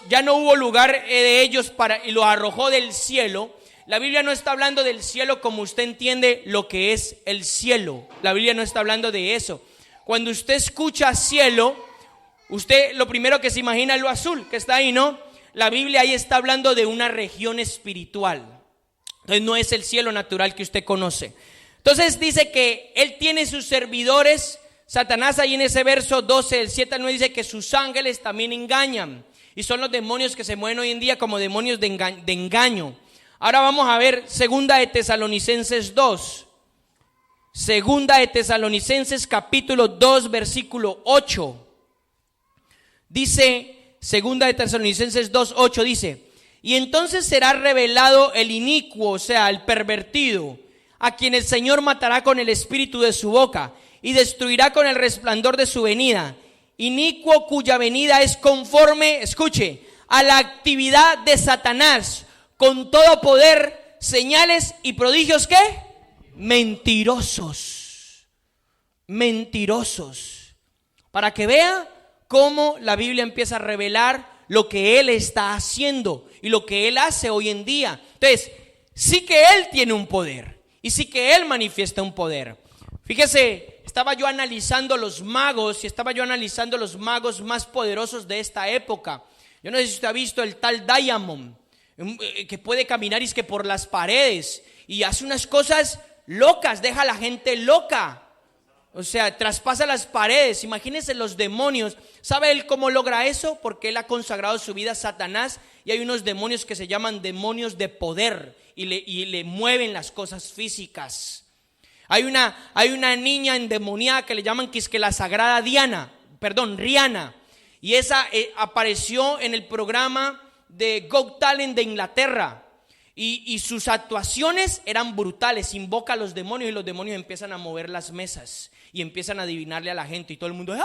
ya no hubo lugar de ellos y los arrojó del cielo. La Biblia no está hablando del cielo como usted entiende lo que es el cielo. La Biblia no está hablando de eso. Cuando usted escucha cielo, usted lo primero que se imagina es lo azul que está ahí, ¿no? La Biblia ahí está hablando de una región espiritual. Entonces no es el cielo natural que usted conoce. Entonces dice que él tiene sus servidores. Satanás ahí en ese verso 12, del 7 al 9 dice que sus ángeles también engañan. Y son los demonios que se mueven hoy en día como demonios de engaño. Ahora vamos a ver Segunda de Tesalonicenses 2. Segunda de Tesalonicenses capítulo 2 versículo 8. Dice, Segunda de Tesalonicenses 2, 8 dice, y entonces será revelado el inicuo, o sea, el pervertido, a quien el Señor matará con el espíritu de su boca y destruirá con el resplandor de su venida. Inicuo cuya venida es conforme, escuche, a la actividad de Satanás, con todo poder, señales y prodigios, ¿qué? Mentirosos. Para que vea cómo la Biblia empieza a revelar lo que Él está haciendo y lo que Él hace hoy en día. Entonces, sí que Él tiene un poder y sí que Él manifiesta un poder. Fíjese, estaba yo analizando los magos más poderosos de esta época. Yo no sé si usted ha visto el tal Diamond, que puede caminar y es que por las paredes y hace unas cosas locas, deja a la gente loca. O sea, traspasa las paredes. Imagínense los demonios. ¿Sabe él cómo logra eso? Porque él ha consagrado su vida a Satanás. Y hay unos demonios que se llaman demonios de poder y le mueven las cosas físicas. Hay una niña endemoniada que le llaman que es que la sagrada Rihanna. Y esa apareció en el programa de Got Talent de Inglaterra. Y sus actuaciones eran brutales. Invoca a los demonios y los demonios empiezan a mover las mesas y empiezan a adivinarle a la gente y todo el mundo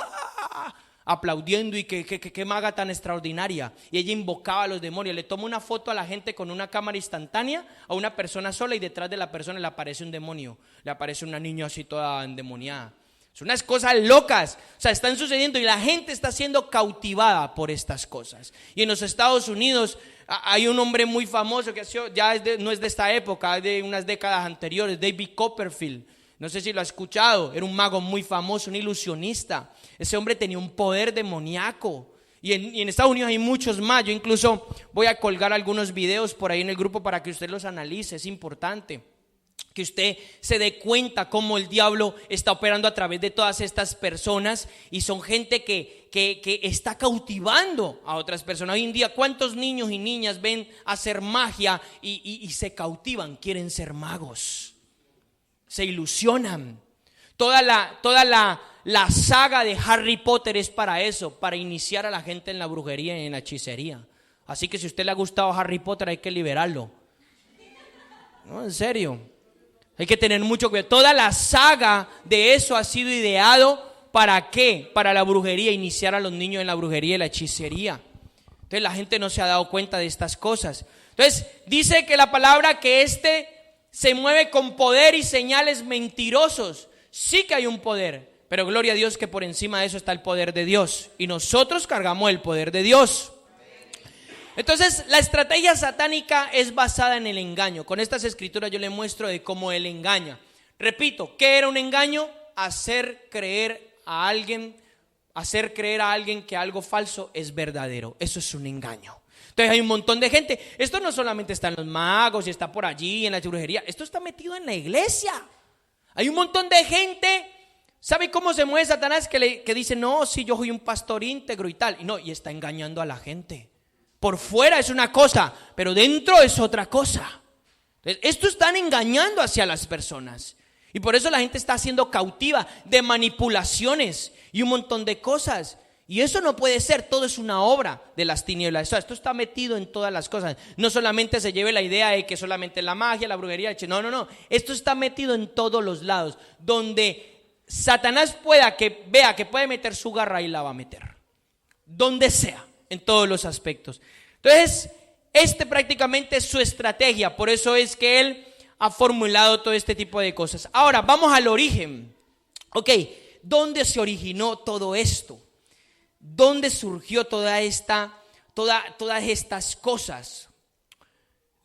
aplaudiendo y que maga tan extraordinaria. Y ella invocaba a los demonios. Le toma una foto a la gente con una cámara instantánea a una persona sola y detrás de la persona le aparece un demonio, le aparece una niña así toda endemoniada. Son unas cosas locas, o sea, están sucediendo y la gente está siendo cautivada por estas cosas. Y en los Estados Unidos hay un hombre muy famoso que no es de esta época, es de unas décadas anteriores, David Copperfield. No sé si lo ha escuchado, era un mago muy famoso, un ilusionista. Ese hombre tenía un poder demoníaco. Y en Estados Unidos hay muchos más. Yo incluso voy a colgar algunos videos por ahí en el grupo para que usted los analice, es importante que usted se dé cuenta cómo el diablo está operando a través de todas estas personas y son gente que está cautivando a otras personas. Hoy en día, ¿cuántos niños y niñas ven hacer magia y se cautivan? Quieren ser magos, se ilusionan. Toda la saga de Harry Potter es para eso, para iniciar a la gente en la brujería y en la hechicería. Así que si a usted le ha gustado Harry Potter hay que liberarlo. No, en serio. Hay que tener mucho cuidado. Toda la saga de eso ha sido ideado ¿Para qué? Para la brujería, iniciar a los niños en la brujería y la hechicería. Entonces la gente no se ha dado cuenta de estas cosas. Entonces dice que la palabra que se mueve con poder y señales mentirosos. Sí que hay un poder, pero gloria a Dios que por encima de eso está el poder de Dios. Y nosotros cargamos el poder de Dios. Entonces la estrategia satánica es basada en el engaño. Con estas escrituras yo le muestro de cómo él engaña. Repito, ¿qué era un engaño? Hacer creer a alguien que algo falso es verdadero. Eso es un engaño. Entonces hay un montón de gente. Esto no solamente está en los magos y está por allí en la brujería. Esto está metido en la iglesia. Hay un montón de gente. ¿Sabe cómo se mueve Satanás? Que dice, no, sí, yo soy un pastor íntegro y tal. Y está engañando a la gente. Por fuera es una cosa, pero dentro es otra cosa. Entonces, esto están engañando hacia las personas. Y por eso la gente está siendo cautiva de manipulaciones y un montón de cosas. Y eso no puede ser, todo es una obra de las tinieblas. Esto está metido en todas las cosas. No solamente se lleve la idea de que solamente la magia, la brujería, no. Esto está metido en todos los lados. Donde Satanás vea que puede meter su garra, y la va a meter. Donde sea, en todos los aspectos. Entonces, prácticamente es su estrategia. Por eso es que él ha formulado todo este tipo de cosas. Ahora, vamos al origen. Ok, ¿dónde se originó todo esto? ¿Dónde surgió todas estas cosas?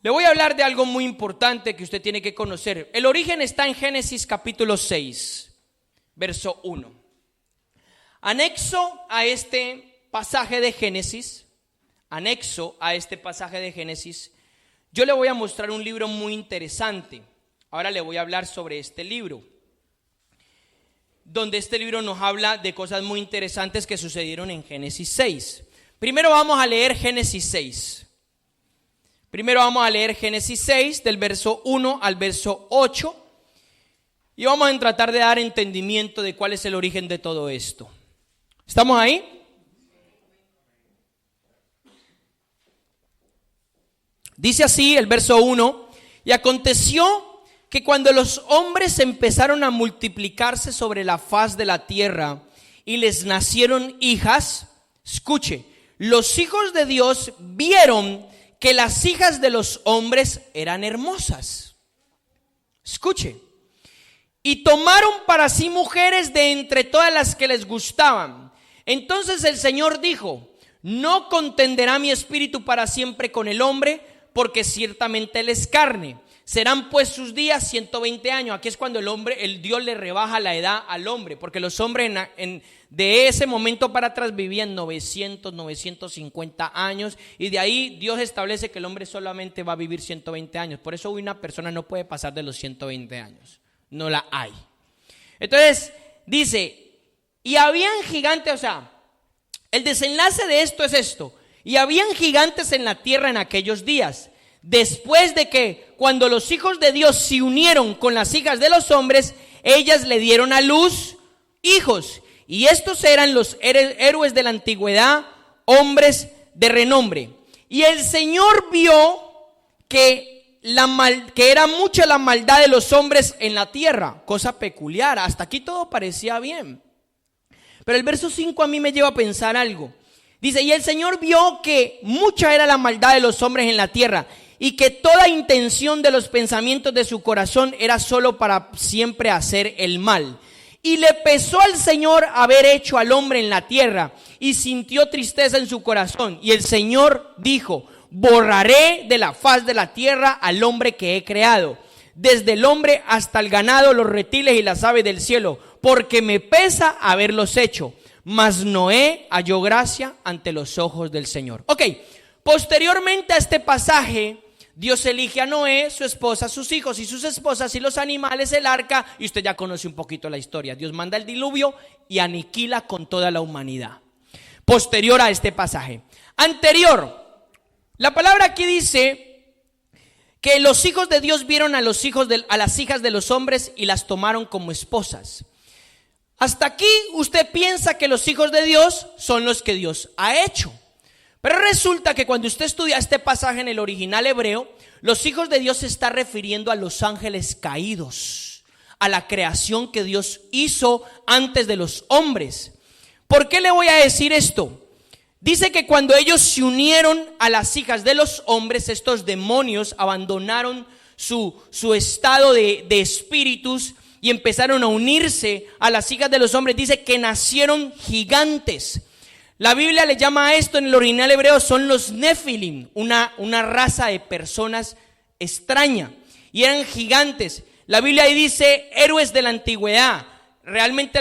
Le voy a hablar de algo muy importante que usted tiene que conocer. El origen está en Génesis capítulo 6, verso 1. Anexo a este pasaje de Génesis, yo le voy a mostrar un libro muy interesante. Ahora le voy a hablar sobre este libro, donde este libro nos habla de cosas muy interesantes que sucedieron en Génesis 6. Primero vamos a leer Génesis 6. Del verso 1 al verso 8. Y vamos a tratar de dar entendimiento de cuál es el origen de todo esto. ¿Estamos ahí? Dice así el verso 1: y aconteció que cuando los hombres empezaron a multiplicarse sobre la faz de la tierra y les nacieron hijas, escuche, los hijos de Dios vieron que las hijas de los hombres eran hermosas. Escuche, y tomaron para sí mujeres de entre todas las que les gustaban. Entonces el Señor dijo: no contenderá mi espíritu para siempre con el hombre, porque ciertamente él es carne. Serán pues sus días 120 años. Aquí es cuando el Dios le rebaja la edad al hombre, porque los hombres de ese momento para atrás vivían 950 años, y de ahí Dios establece que el hombre solamente va a vivir 120 años. Por eso una persona no puede pasar de los 120 años, no la hay. Entonces dice, y habían gigantes, o sea, el desenlace de esto es esto: y habían gigantes en la tierra en aquellos días, después de que, cuando los hijos de Dios se unieron con las hijas de los hombres, ellas le dieron a luz hijos. Y estos eran los héroes de la antigüedad, hombres de renombre. Y el Señor vio que era mucha la maldad de los hombres en la tierra. Cosa peculiar, hasta aquí todo parecía bien. Pero el verso 5 a mí me lleva a pensar algo. Dice, y el Señor vio que mucha era la maldad de los hombres en la tierra, y que toda intención de los pensamientos de su corazón era solo para siempre hacer el mal. Y le pesó al Señor haber hecho al hombre en la tierra, y sintió tristeza en su corazón. Y el Señor dijo: borraré de la faz de la tierra al hombre que he creado, desde el hombre hasta el ganado, los reptiles y las aves del cielo, porque me pesa haberlos hecho. Mas Noé halló gracia ante los ojos del Señor. Ok, posteriormente a este pasaje, Dios elige a Noé, su esposa, sus hijos y sus esposas y los animales, el arca, y usted ya conoce un poquito la historia. Dios manda el diluvio y aniquila con toda la humanidad. Posterior a este pasaje. Anterior, la palabra aquí dice que los hijos de Dios vieron a las hijas de los hombres y las tomaron como esposas. Hasta aquí usted piensa que los hijos de Dios son los que Dios ha hecho. Pero resulta que cuando usted estudia este pasaje en el original hebreo, los hijos de Dios se está refiriendo a los ángeles caídos, a la creación que Dios hizo antes de los hombres. ¿Por qué le voy a decir esto? Dice que cuando ellos se unieron a las hijas de los hombres, estos demonios abandonaron su estado de espíritus y empezaron a unirse a las hijas de los hombres. Dice que nacieron gigantes. La Biblia le llama a esto, en el original hebreo, son los Nefilim, una raza de personas extraña. Y eran gigantes. La Biblia ahí dice héroes de la antigüedad. Realmente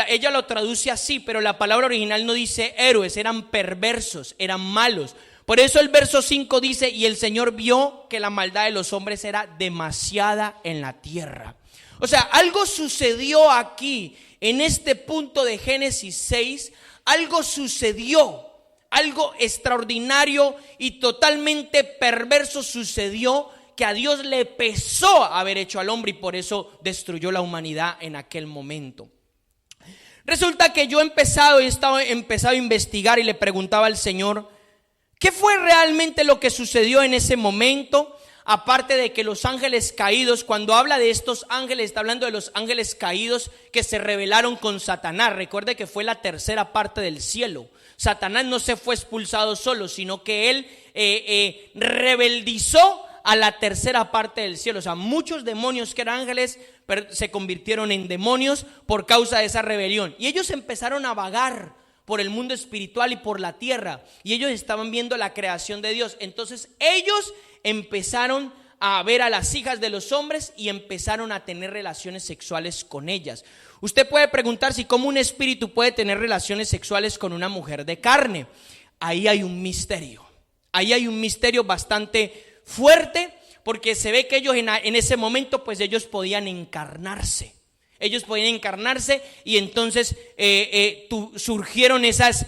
ella lo traduce así, pero la palabra original no dice héroes, eran perversos, eran malos. Por eso el verso 5 dice: y el Señor vio que la maldad de los hombres era demasiada en la tierra. O sea, algo sucedió aquí, en este punto de Génesis 6, algo sucedió, algo extraordinario y totalmente perverso sucedió, que a Dios le pesó haber hecho al hombre y por eso destruyó la humanidad en aquel momento. Resulta que yo he empezado a investigar y le preguntaba al Señor, ¿qué fue realmente lo que sucedió en ese momento? Aparte de que los ángeles caídos, cuando habla de estos ángeles, está hablando de los ángeles caídos que se rebelaron con Satanás. Recuerde que fue la tercera parte del cielo. Satanás no se fue expulsado solo, sino que él rebeldizó a la tercera parte del cielo. O sea, muchos demonios que eran ángeles se convirtieron en demonios por causa de esa rebelión. Y ellos empezaron a vagar por el mundo espiritual y por la tierra. Y ellos estaban viendo la creación de Dios. Entonces ellos empezaron a ver a las hijas de los hombres y empezaron a tener relaciones sexuales con ellas. Usted puede preguntar si cómo un espíritu puede tener relaciones sexuales con una mujer de carne. Ahí hay un misterio. Ahí hay un misterio bastante fuerte, porque se ve que ellos en ese momento pues ellos podían encarnarse. Ellos podían encarnarse y entonces surgieron esas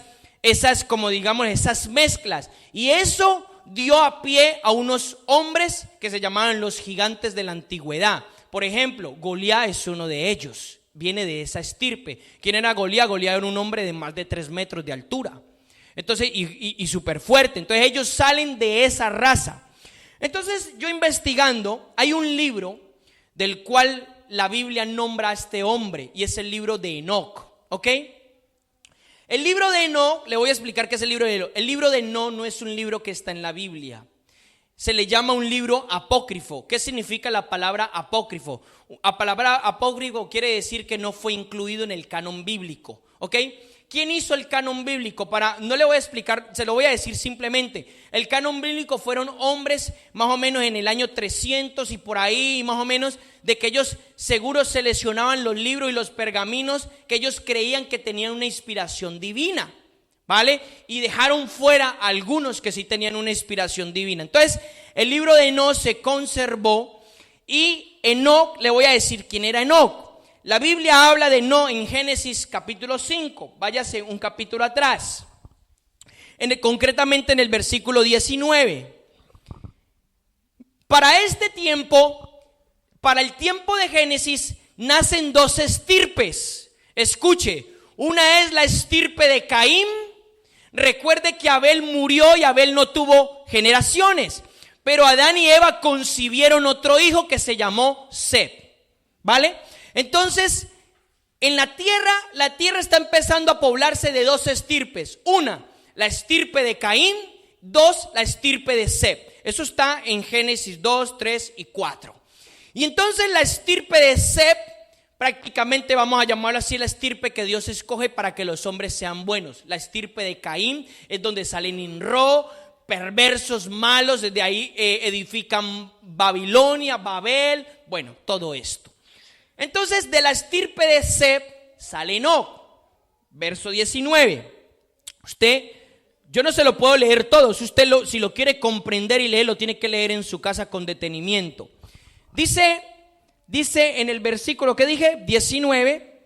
como digamos esas mezclas, y eso dio a pie a unos hombres que se llamaban los gigantes de la antigüedad. Por ejemplo, Goliat es uno de ellos, viene de esa estirpe. ¿Quién era Goliat? Goliat era un hombre de más de 3 metros de altura, entonces y súper fuerte. Entonces ellos salen de esa raza. Entonces yo investigando, hay un libro del cual la Biblia nombra a este hombre, y es el libro de Enoc, ¿ok? El libro de Enoc, le voy a explicar qué es el libro de Enoc. El libro de Enoc no es un libro que está en la Biblia, se le llama un libro apócrifo. ¿Qué significa la palabra apócrifo? La palabra apócrifo quiere decir que no fue incluido en el canon bíblico, ¿ok? ¿Quién hizo el canon bíblico? No le voy a explicar, se lo voy a decir simplemente. El canon bíblico fueron hombres más o menos en el año 300 y por ahí más o menos, de que ellos seguro seleccionaban los libros y los pergaminos que ellos creían que tenían una inspiración divina, ¿vale? Y dejaron fuera algunos que sí tenían una inspiración divina. Entonces el libro de Enoc se conservó, y Enoc, le voy a decir quién era Enoc. La Biblia habla de Enoc en Génesis capítulo 5, váyase un capítulo atrás, concretamente en el versículo 19. Para este tiempo, para el tiempo de Génesis, nacen 2 estirpes. Escuche, una es la estirpe de Caín. Recuerde que Abel murió y Abel no tuvo generaciones, pero Adán y Eva concibieron otro hijo que se llamó Set, ¿vale? Entonces, en la tierra está empezando a poblarse de 2 estirpes. Una, la estirpe de Caín. 2, la estirpe de Set. Eso está en Génesis 2, 3 y 4. Y entonces la estirpe de Set, prácticamente vamos a llamarlo así, la estirpe que Dios escoge para que los hombres sean buenos. La estirpe de Caín es donde salen Nimrod, perversos, malos. Desde ahí edifican Babilonia, Babel, bueno, todo esto. Entonces de la estirpe de Set sale Enoc, verso 19. Yo no se lo puedo leer todo. Si lo quiere comprender y leer, lo tiene que leer en su casa con detenimiento. Dice en el versículo que dije, 19,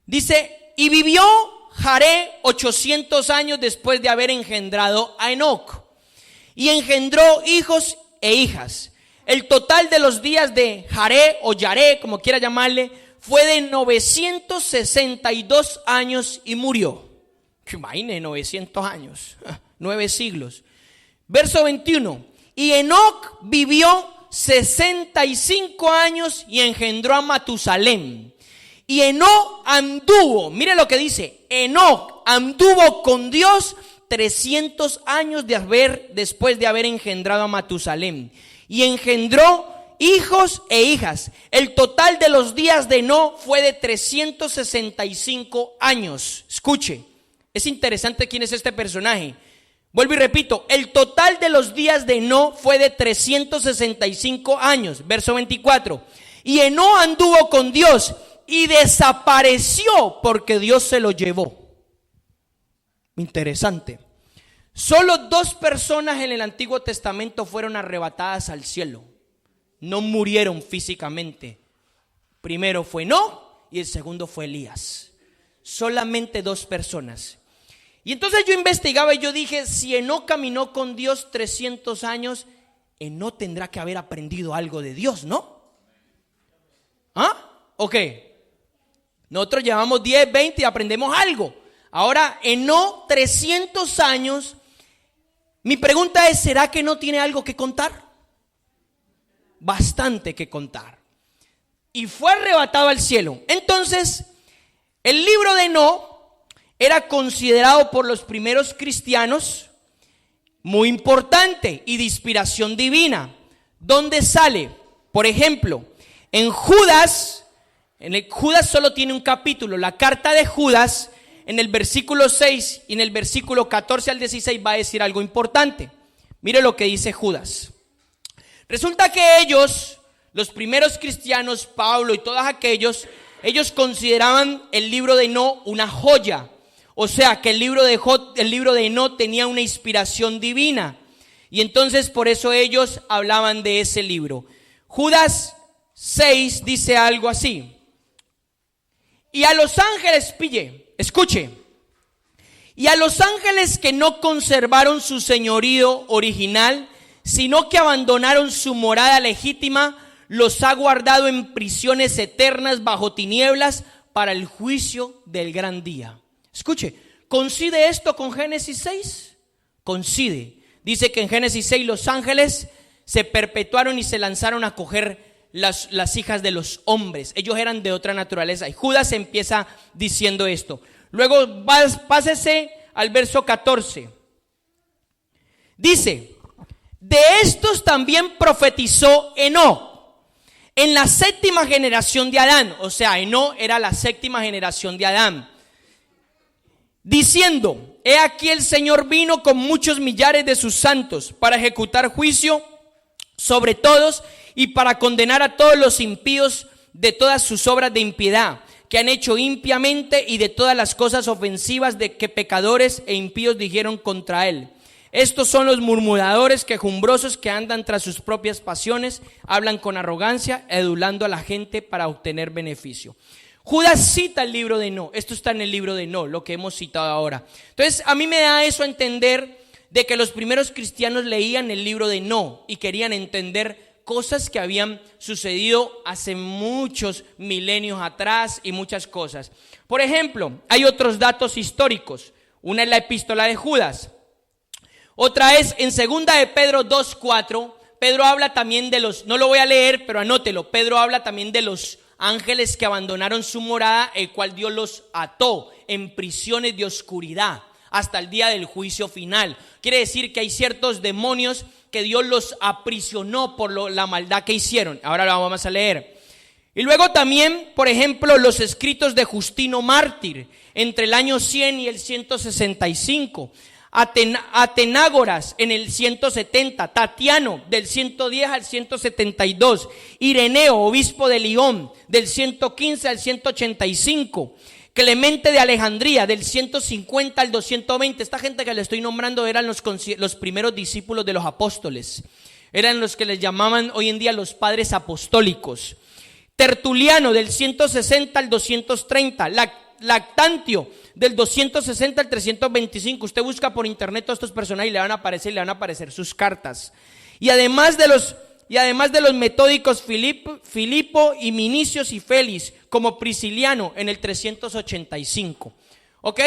dice: y vivió Jaré 800 años después de haber engendrado a Enoc, y engendró hijos e hijas. El total de los días de Jaré o Yaré, como quiera llamarle, fue de 962 años y murió. Imagínense, 900 años, 9 siglos. Verso 21. Y Enoc vivió 65 años y engendró a Matusalén. Y Enoc anduvo, mire lo que dice, Enoc anduvo con Dios 300 años después de haber engendrado a Matusalén. Y engendró hijos e hijas. El total de los días de Enoc fue de 365 años. Escuche, es interesante quién es este personaje. Vuelvo y repito, el total de los días de Enoc fue de 365 años. Verso 24. Y Enoc anduvo con Dios y desapareció porque Dios se lo llevó. Interesante. Solo 2 personas en el Antiguo Testamento fueron arrebatadas al cielo. No murieron físicamente. Primero fue Enoc y el segundo fue Elías. Solamente 2 personas. Y entonces yo investigaba y yo dije, si Enoc caminó con Dios 300 años, Enoc tendrá que haber aprendido algo de Dios, ¿no? ¿Ah? Ok. Nosotros llevamos 10, 20 y aprendemos algo. Ahora, Enoc 300 años. Mi pregunta es, ¿será que no tiene algo que contar? Bastante que contar. Y fue arrebatado al cielo. Entonces, el libro de Enoc era considerado por los primeros cristianos muy importante y de inspiración divina. ¿Dónde sale? Por ejemplo, en Judas, Judas solo tiene un capítulo. La carta de Judas, en el versículo 6 y en el versículo 14 al 16 va a decir algo importante. Mire lo que dice Judas. Resulta que ellos, los primeros cristianos, Pablo y todos aquellos, ellos consideraban el libro de Enoc una joya. O sea, que el libro de Enoc tenía una inspiración divina. Y entonces por eso ellos hablaban de ese libro. Judas 6 dice algo así. Y a los ángeles, escuche. Y a los ángeles que no conservaron su señorío original, sino que abandonaron su morada legítima, los ha guardado en prisiones eternas bajo tinieblas para el juicio del gran día. Escuche, ¿coincide esto con Génesis 6? Coincide. Dice que en Génesis 6 los ángeles se perpetuaron y se lanzaron a coger las hijas de los hombres. Ellos eran de otra naturaleza. Y Judas empieza diciendo esto. Luego pásese al verso 14. Dice, de estos también profetizó Enoc en la 7ª generación de Adán. O sea, Enoc era la 7ª generación de Adán. Diciendo, he aquí el Señor vino con muchos millares de sus santos para ejecutar juicio sobre todos y para condenar a todos los impíos de todas sus obras de impiedad que han hecho impiamente y de todas las cosas ofensivas de que pecadores e impíos dijeron contra él. Estos son los murmuradores quejumbrosos que andan tras sus propias pasiones, hablan con arrogancia, adulando a la gente para obtener beneficio. Judas cita el libro de Enoc. Esto está en el libro de Enoc, lo que hemos citado ahora. Entonces a mí me da eso a entender de que los primeros cristianos leían el libro de Enoc y querían entender cosas que habían sucedido hace muchos milenios atrás y muchas cosas. Por ejemplo, hay otros datos históricos. Una es la epístola de Judas. Otra es en 2 de Pedro 2:4. Pedro habla también de los, no lo voy a leer, pero anótelo. Pedro habla también de los ángeles que abandonaron su morada, el cual Dios los ató en prisiones de oscuridad hasta el día del juicio final. Quiere decir que hay ciertos demonios que Dios los aprisionó por la maldad que hicieron. Ahora lo vamos a leer. Y luego también, por ejemplo, los escritos de Justino Mártir entre el año 100 y el 165. Atenágoras en el 170, Tatiano del 110 al 172, Ireneo, obispo de Lyon, del 115 al 185, Clemente de Alejandría del 150 al 220. Esta gente que le estoy nombrando eran los primeros discípulos de los apóstoles, eran los que les llamaban hoy en día los padres apostólicos. Tertuliano del 160 al 230, Lactantio del 260 al 325. Usted busca por internet todos estos personajes y le van a aparecer sus cartas. Y además de los metódicos Filipo y Minicios y Félix, como Prisciliano en el 385. ¿Ok?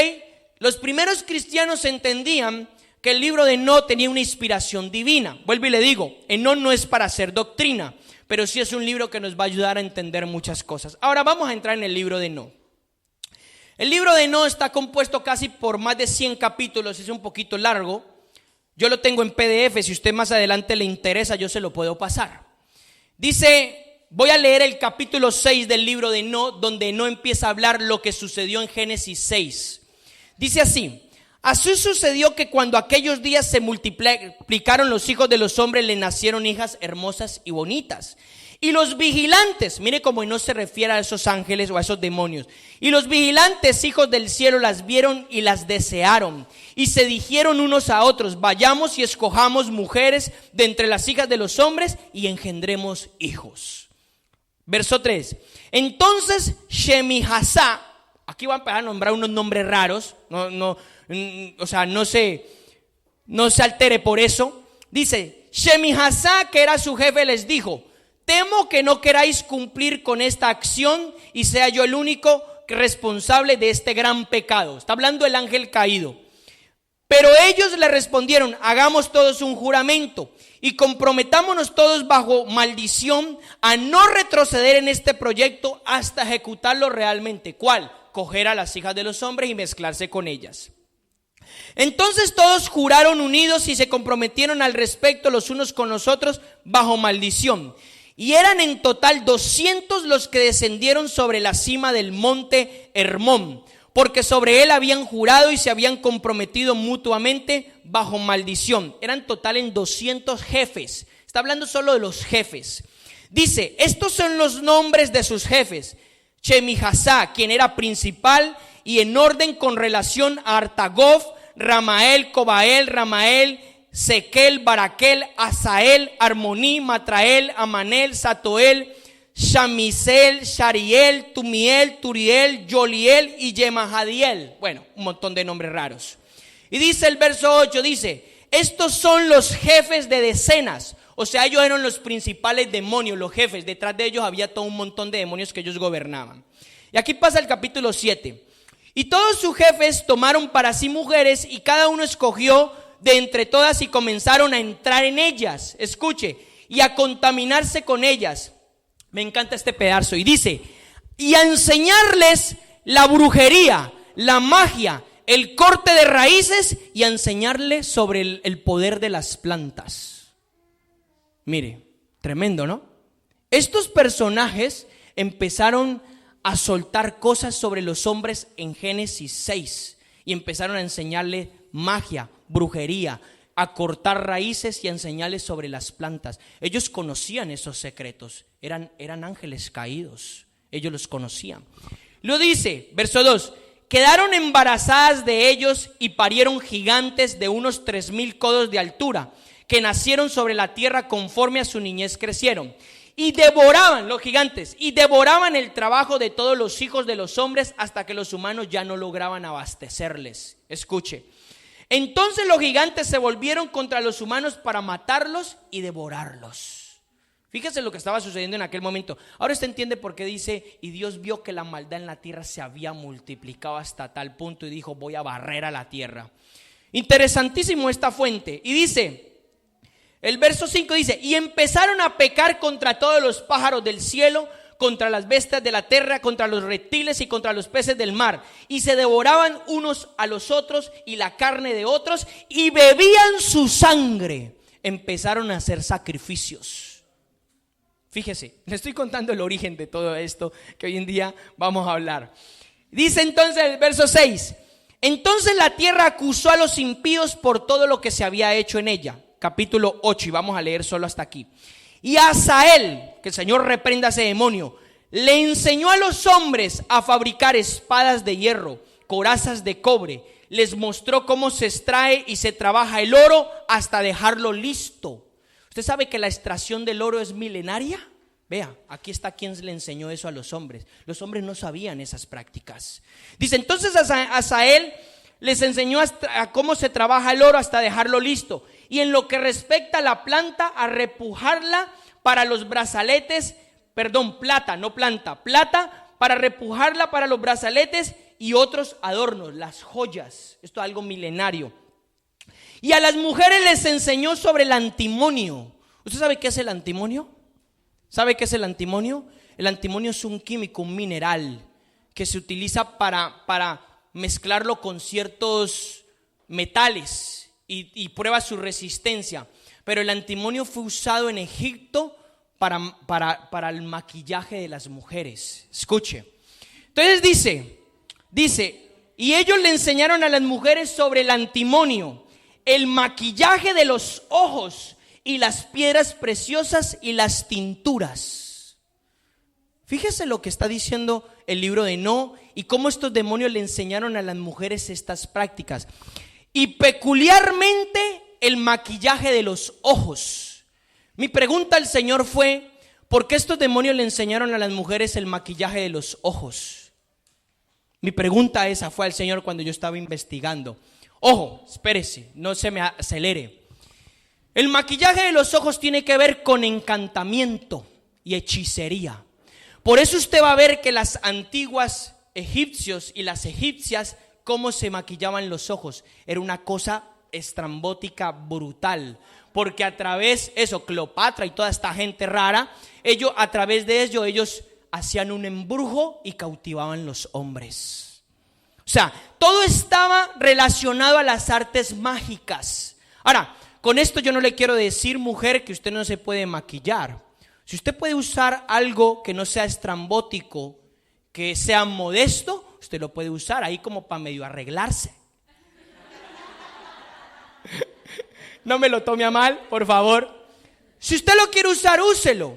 Los primeros cristianos entendían que el libro de Enoc tenía una inspiración divina. Vuelvo y le digo, Enoc no es para hacer doctrina, pero sí es un libro que nos va a ayudar a entender muchas cosas. Ahora vamos a entrar en el libro de Enoc. El libro de Enoc está compuesto casi por más de 100 capítulos, es un poquito largo. Yo lo tengo en PDF, si usted más adelante le interesa, yo se lo puedo pasar. Dice, voy a leer el capítulo 6 del libro de Enoc, donde Enoc empieza a hablar lo que sucedió en Génesis 6. Dice así: así sucedió que cuando aquellos días se multiplicaron los hijos de los hombres, le nacieron hijas hermosas y bonitas. Y los vigilantes, mire cómo no se refiere a esos ángeles o a esos demonios. Y los vigilantes, hijos del cielo, las vieron y las desearon. Y se dijeron unos a otros: vayamos y escojamos mujeres de entre las hijas de los hombres y engendremos hijos. Verso 3. Entonces Shemi-Hasá, aquí van a empezar a nombrar unos nombres raros, no se altere por eso. Dice, Shemi-Hasá, que era su jefe, les dijo: temo que no queráis cumplir con esta acción y sea yo el único responsable de este gran pecado. Está hablando el ángel caído. Pero ellos le respondieron: hagamos todos un juramento y comprometámonos todos bajo maldición a no retroceder en este proyecto hasta ejecutarlo realmente. ¿Cuál? Coger a las hijas de los hombres y mezclarse con ellas. Entonces todos juraron unidos y se comprometieron al respecto los unos con los otros bajo maldición. Y eran en total 200 los que descendieron sobre la cima del monte Hermón, porque sobre él habían jurado y se habían comprometido mutuamente bajo maldición. Eran total en 200 jefes. Está hablando solo de los jefes. Dice, estos son los nombres de sus jefes: Shemi-Hasá, quien era principal, y en orden con relación a Artagof, Ramael, Cobael, Ramael, Sequel, Baraquel, Asael, Armoní, Matrael, Amanel, Satoel, Shamisel, Shariel, Tumiel, Turiel, Yoliel y Yemahadiel. Bueno, un montón de nombres raros. Y dice el verso 8, dice, estos son los jefes de decenas. O sea, ellos eran los principales demonios, los jefes. Detrás de ellos había todo un montón de demonios que ellos gobernaban. Y aquí pasa el capítulo 7. Y todos sus jefes tomaron para sí mujeres y cada uno escogió de entre todas y comenzaron a entrar en ellas. Escuche, y a contaminarse con ellas. Me encanta este pedazo. Y dice, y a enseñarles la brujería, la magia, el corte de raíces y a enseñarles sobre el poder de las plantas. Mire, tremendo, ¿no? Estos personajes empezaron a soltar cosas sobre los hombres en Génesis 6 y empezaron a enseñarle magia, brujería, a cortar raíces y a enseñarles sobre las plantas. Ellos conocían esos secretos, eran ángeles caídos, ellos los conocían. Lo dice, verso 2, quedaron embarazadas de ellos y parieron gigantes de unos 3,000 codos de altura, que nacieron sobre la tierra conforme a su niñez crecieron. Y devoraban, los gigantes, y devoraban el trabajo de todos los hijos de los hombres hasta que los humanos ya no lograban abastecerles. Escuche. Entonces los gigantes se volvieron contra los humanos para matarlos y devorarlos. Fíjese lo que estaba sucediendo en aquel momento. Ahora usted entiende por qué dice, y Dios vio que la maldad en la tierra se había multiplicado hasta tal punto y dijo, voy a barrer a la tierra. Interesantísimo esta fuente. Y dice, el verso 5 dice, y empezaron a pecar contra todos los pájaros del cielo, contra las bestias de la tierra, contra los reptiles y contra los peces del mar, y se devoraban unos a los otros y la carne de otros, y bebían su sangre. Empezaron a hacer sacrificios. Fíjese, le estoy contando el origen de todo esto que hoy en día vamos a hablar. Dice entonces el verso 6, entonces la tierra acusó a los impíos por todo lo que se había hecho en ella. Capítulo 8, y vamos a leer solo hasta aquí. Y a Asael, que el Señor reprenda a ese demonio, le enseñó a los hombres a fabricar espadas de hierro, corazas de cobre. Les mostró cómo se extrae y se trabaja el oro hasta dejarlo listo. ¿Usted sabe que la extracción del oro es milenaria? Vea, aquí está quien le enseñó eso a los hombres. Los hombres no sabían esas prácticas. Dice, entonces Asael les enseñó a cómo se trabaja el oro hasta dejarlo listo. Y en lo que respecta a la planta, a repujarla para los brazaletes, plata para repujarla para los brazaletes y otros adornos, las joyas. Esto es algo milenario. Y a las mujeres les enseñó sobre el antimonio. ¿Usted sabe qué es el antimonio? ¿Sabe qué es el antimonio? El antimonio es un químico, un mineral que se utiliza para mezclarlo con ciertos metales y prueba su resistencia. Pero el antimonio fue usado en Egipto para el maquillaje de las mujeres. Escuche. Entonces dice, y ellos le enseñaron a las mujeres sobre el antimonio, el maquillaje de los ojos y las piedras preciosas y las tinturas. Fíjese lo que está diciendo el libro de No y cómo estos demonios le enseñaron a las mujeres estas prácticas. Y peculiarmente el maquillaje de los ojos. Mi pregunta al Señor fue, ¿por qué estos demonios le enseñaron a las mujeres el maquillaje de los ojos? Mi pregunta esa fue al Señor cuando yo estaba investigando. Ojo, espérese, no se me acelere. El maquillaje de los ojos tiene que ver con encantamiento y hechicería. Por eso usted va a ver que las antiguas egipcios y las egipcias, cómo se maquillaban los ojos. Era una cosa estrambótica brutal. Porque a través, Cleopatra y toda esta gente rara, a través de ellos hacían un embrujo y cautivaban los hombres. O sea, todo estaba relacionado a las artes mágicas. Ahora, con esto yo no le quiero decir, mujer, que usted no se puede maquillar. Si usted puede usar algo que no sea estrambótico, que sea modesto, usted lo puede usar ahí como para medio arreglarse. No me lo tome a mal, por favor. Si usted lo quiere usar, úselo,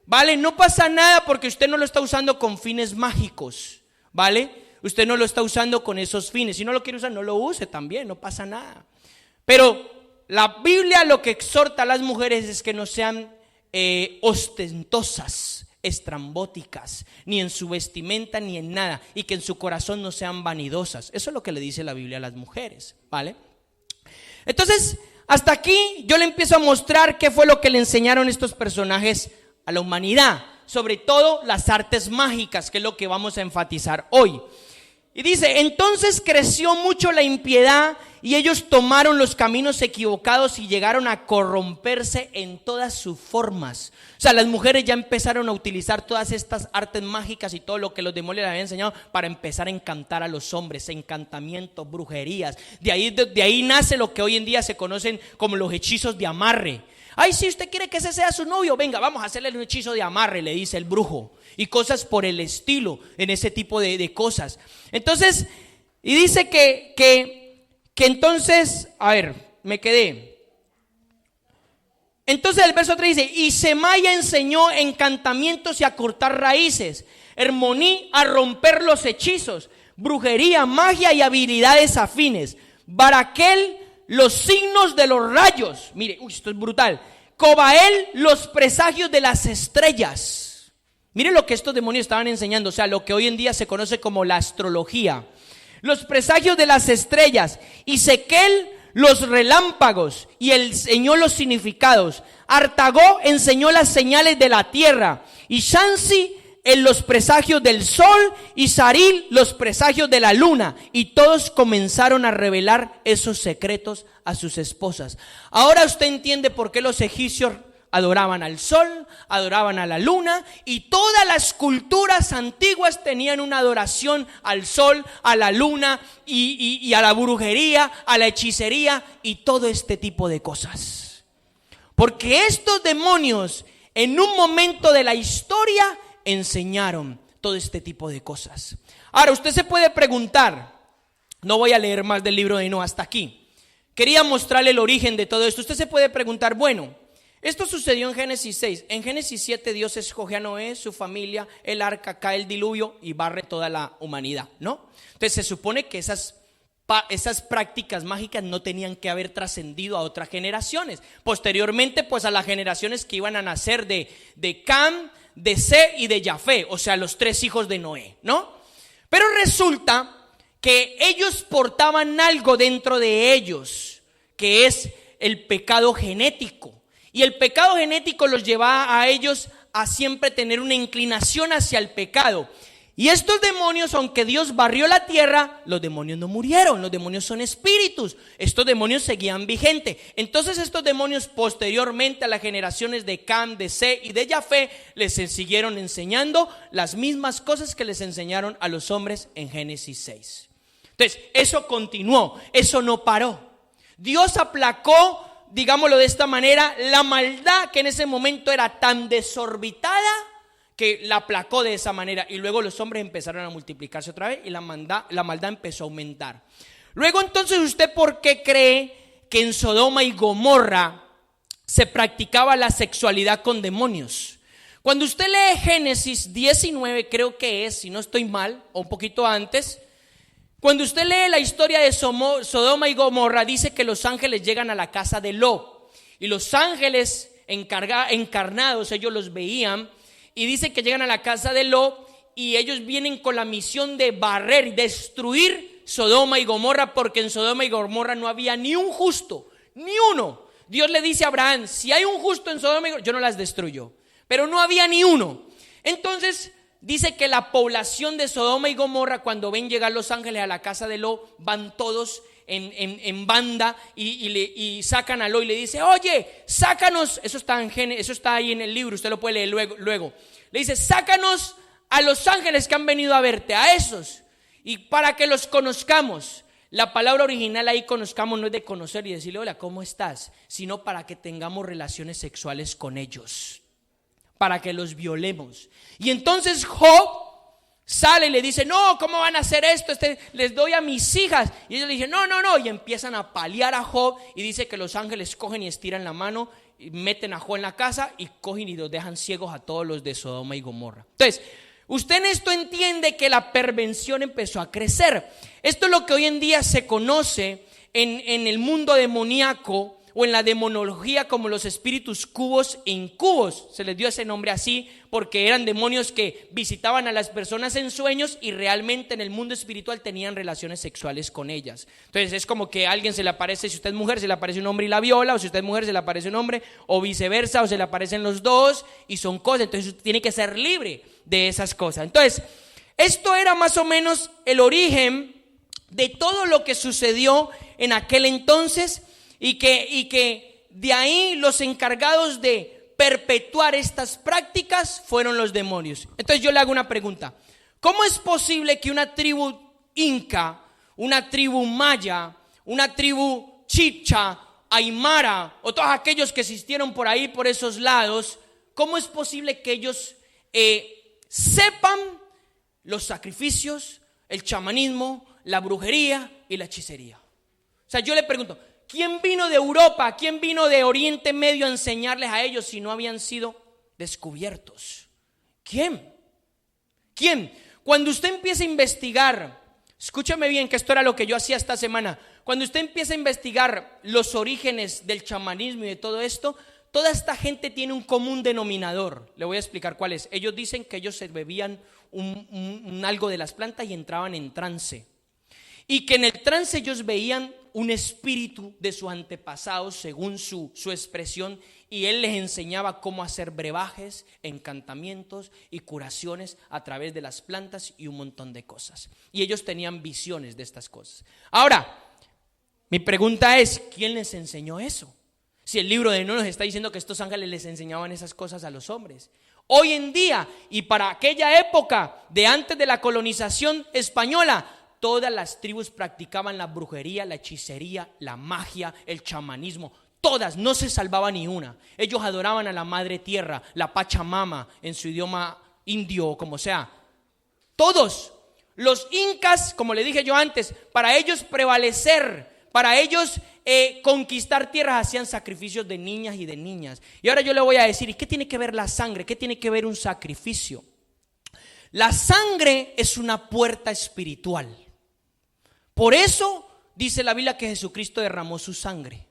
¿vale? No pasa nada porque usted no lo está usando con fines mágicos, ¿vale? Usted no lo está usando con esos fines. Si no lo quiere usar, no lo use también, no pasa nada. Pero la Biblia lo que exhorta a las mujeres es que no sean ostentosas, estrambóticas, ni en su vestimenta ni en nada, y que en su corazón no sean vanidosas. Eso es lo que le dice la Biblia a las mujeres, ¿vale? Entonces, hasta aquí yo le empiezo a mostrar qué fue lo que le enseñaron estos personajes a la humanidad, sobre todo las artes mágicas, que es lo que vamos a enfatizar hoy. Y dice, entonces creció mucho la impiedad y ellos tomaron los caminos equivocados y llegaron a corromperse en todas sus formas. O sea, las mujeres ya empezaron a utilizar todas estas artes mágicas y todo lo que los demonios les habían enseñado para empezar a encantar a los hombres, encantamientos, brujerías. De ahí nace lo que hoy en día se conocen como los hechizos de amarre. Ay, si usted quiere que ese sea su novio, venga, vamos a hacerle un hechizo de amarre, le dice el brujo. Y cosas por el estilo, en ese tipo de cosas. Entonces, y dice que entonces, a ver, me quedé. Entonces el verso 3 dice, y Semaya enseñó encantamientos y a cortar raíces, Hermoní a romper los hechizos, brujería, magia y habilidades afines, Baraquel los signos de los rayos, mire, esto es brutal, Cobael los presagios de las estrellas. Mire lo que estos demonios estaban enseñando, o sea, lo que hoy en día se conoce como la astrología. Los presagios de las estrellas, y Sequel los relámpagos, y enseñó los significados. Artagó enseñó las señales de la tierra, y Shansi en los presagios del sol, y Saril los presagios de la luna, y todos comenzaron a revelar esos secretos a sus esposas. Ahora usted entiende por qué los egipcios adoraban al sol, adoraban a la luna, y todas las culturas antiguas tenían una adoración al sol, a la luna y a la brujería, a la hechicería y todo este tipo de cosas. Porque estos demonios en un momento de la historia enseñaron todo este tipo de cosas. Ahora usted se puede preguntar, no voy a leer más del libro de Noé hasta aquí, quería mostrarle el origen de todo esto. Usted se puede preguntar, bueno, esto sucedió en Génesis 6. En Génesis 7 Dios escoge a Noé, su familia, el arca, cae el diluvio y barre toda la humanidad, ¿no? Entonces se supone que esas prácticas mágicas no tenían que haber trascendido a otras generaciones. Posteriormente, pues a las generaciones que iban a nacer de Cam, de Se y de Jafé, o sea, los 3 hijos de Noé, ¿no? Pero resulta que ellos portaban algo dentro de ellos, que es el pecado genético. Y el pecado genético los llevaba a ellos a siempre tener una inclinación hacia el pecado. Y estos demonios, aunque Dios barrió la tierra, los demonios no murieron, los demonios son espíritus, estos demonios seguían vigentes. Entonces estos demonios posteriormente a las generaciones de Cam, de Se y de Jafé, les siguieron enseñando las mismas cosas que les enseñaron a los hombres en Génesis 6. Entonces eso continuó, eso no paró. Dios aplacó, digámoslo de esta manera, la maldad que en ese momento era tan desorbitada, que la aplacó de esa manera, y luego los hombres empezaron a multiplicarse otra vez y la maldad empezó a aumentar. Luego entonces, ¿usted por qué cree que en Sodoma y Gomorra se practicaba la sexualidad con demonios? Cuando usted lee Génesis 19, creo que es, si no estoy mal, o un poquito antes, cuando usted lee la historia de Sodoma y Gomorra, dice que los ángeles llegan a la casa de Lot, y los ángeles encarnados, ellos los veían. Y dice que llegan a la casa de Lot y ellos vienen con la misión de barrer y destruir Sodoma y Gomorra, porque en Sodoma y Gomorra no había ni un justo, ni uno. Dios le dice a Abraham, si hay un justo en Sodoma y Gomorra, yo no las destruyo, pero no había ni uno. Entonces dice que la población de Sodoma y Gomorra, cuando ven llegar los ángeles a la casa de Lot, van todos en banda y sacan a Lot y le dice, oye, sácanos, eso está ahí en el libro, usted lo puede leer luego. Le dice, sácanos a los ángeles que han venido a verte, a esos, y para que los conozcamos. La palabra original ahí, conozcamos, no es de conocer y decirle hola, ¿cómo estás? Sino para que tengamos relaciones sexuales con ellos, para que los violemos. Y entonces Job sale y le dice, no, ¿cómo van a hacer esto? Les doy a mis hijas. Y ellos le dicen, no, y empiezan a paliar a Job. Y dice que los ángeles cogen y estiran la mano y meten a Job en la casa y cogen y los dejan ciegos a todos los de Sodoma y Gomorra. Entonces, usted en esto entiende que la perversión empezó a crecer. Esto es lo que hoy en día se conoce en el mundo demoníaco, o en la demonología, como los espíritus cubos e incubos. Se les dio ese nombre así porque eran demonios que visitaban a las personas en sueños y realmente en el mundo espiritual tenían relaciones sexuales con ellas. Entonces es como que a alguien se le aparece, si usted es mujer, se le aparece un hombre y la viola, o si usted es mujer, se le aparece un hombre, o viceversa, o se le aparecen los dos y son cosas. Entonces usted tiene que ser libre de esas cosas. Entonces esto era más o menos el origen de todo lo que sucedió en aquel entonces. Y que de ahí los encargados de perpetuar estas prácticas fueron los demonios. Entonces yo le hago una pregunta: ¿cómo es posible que una tribu inca, una tribu maya, una tribu chicha, aymara, o todos aquellos que existieron por ahí, por esos lados, cómo es posible que ellos sepan los sacrificios, el chamanismo, la brujería y la hechicería? O sea, yo le pregunto, ¿quién vino de Europa? ¿Quién vino de Oriente Medio a enseñarles a ellos si no habían sido descubiertos? ¿Quién? Cuando usted empieza a investigar, escúchame bien que esto era lo que yo hacía esta semana. Cuando usted empieza a investigar los orígenes del chamanismo y de todo esto, toda esta gente tiene un común denominador. Le voy a explicar cuál es. Ellos dicen que ellos se bebían algo de las plantas y entraban en trance. Y que en el trance ellos veían un espíritu de sus antepasados según su expresión, y él les enseñaba cómo hacer brebajes, encantamientos y curaciones a través de las plantas y un montón de cosas. Y ellos tenían visiones de estas cosas. Ahora, mi pregunta es, ¿quién les enseñó eso? Si el libro de No nos está diciendo que estos ángeles les enseñaban esas cosas a los hombres. Hoy en día y para aquella época de antes de la colonización española, todas las tribus practicaban la brujería, la hechicería, la magia, el chamanismo. Todas, no se salvaba ni una. Ellos adoraban a la madre tierra, la Pachamama, en su idioma indio o como sea. Todos. Los incas, como le dije yo antes, para ellos prevalecer, para ellos conquistar tierras, hacían sacrificios de niñas y de niñas. Y ahora yo le voy a decir, ¿y qué tiene que ver la sangre? ¿Qué tiene que ver un sacrificio? La sangre es una puerta espiritual. Por eso dice la Biblia que Jesucristo derramó su sangre,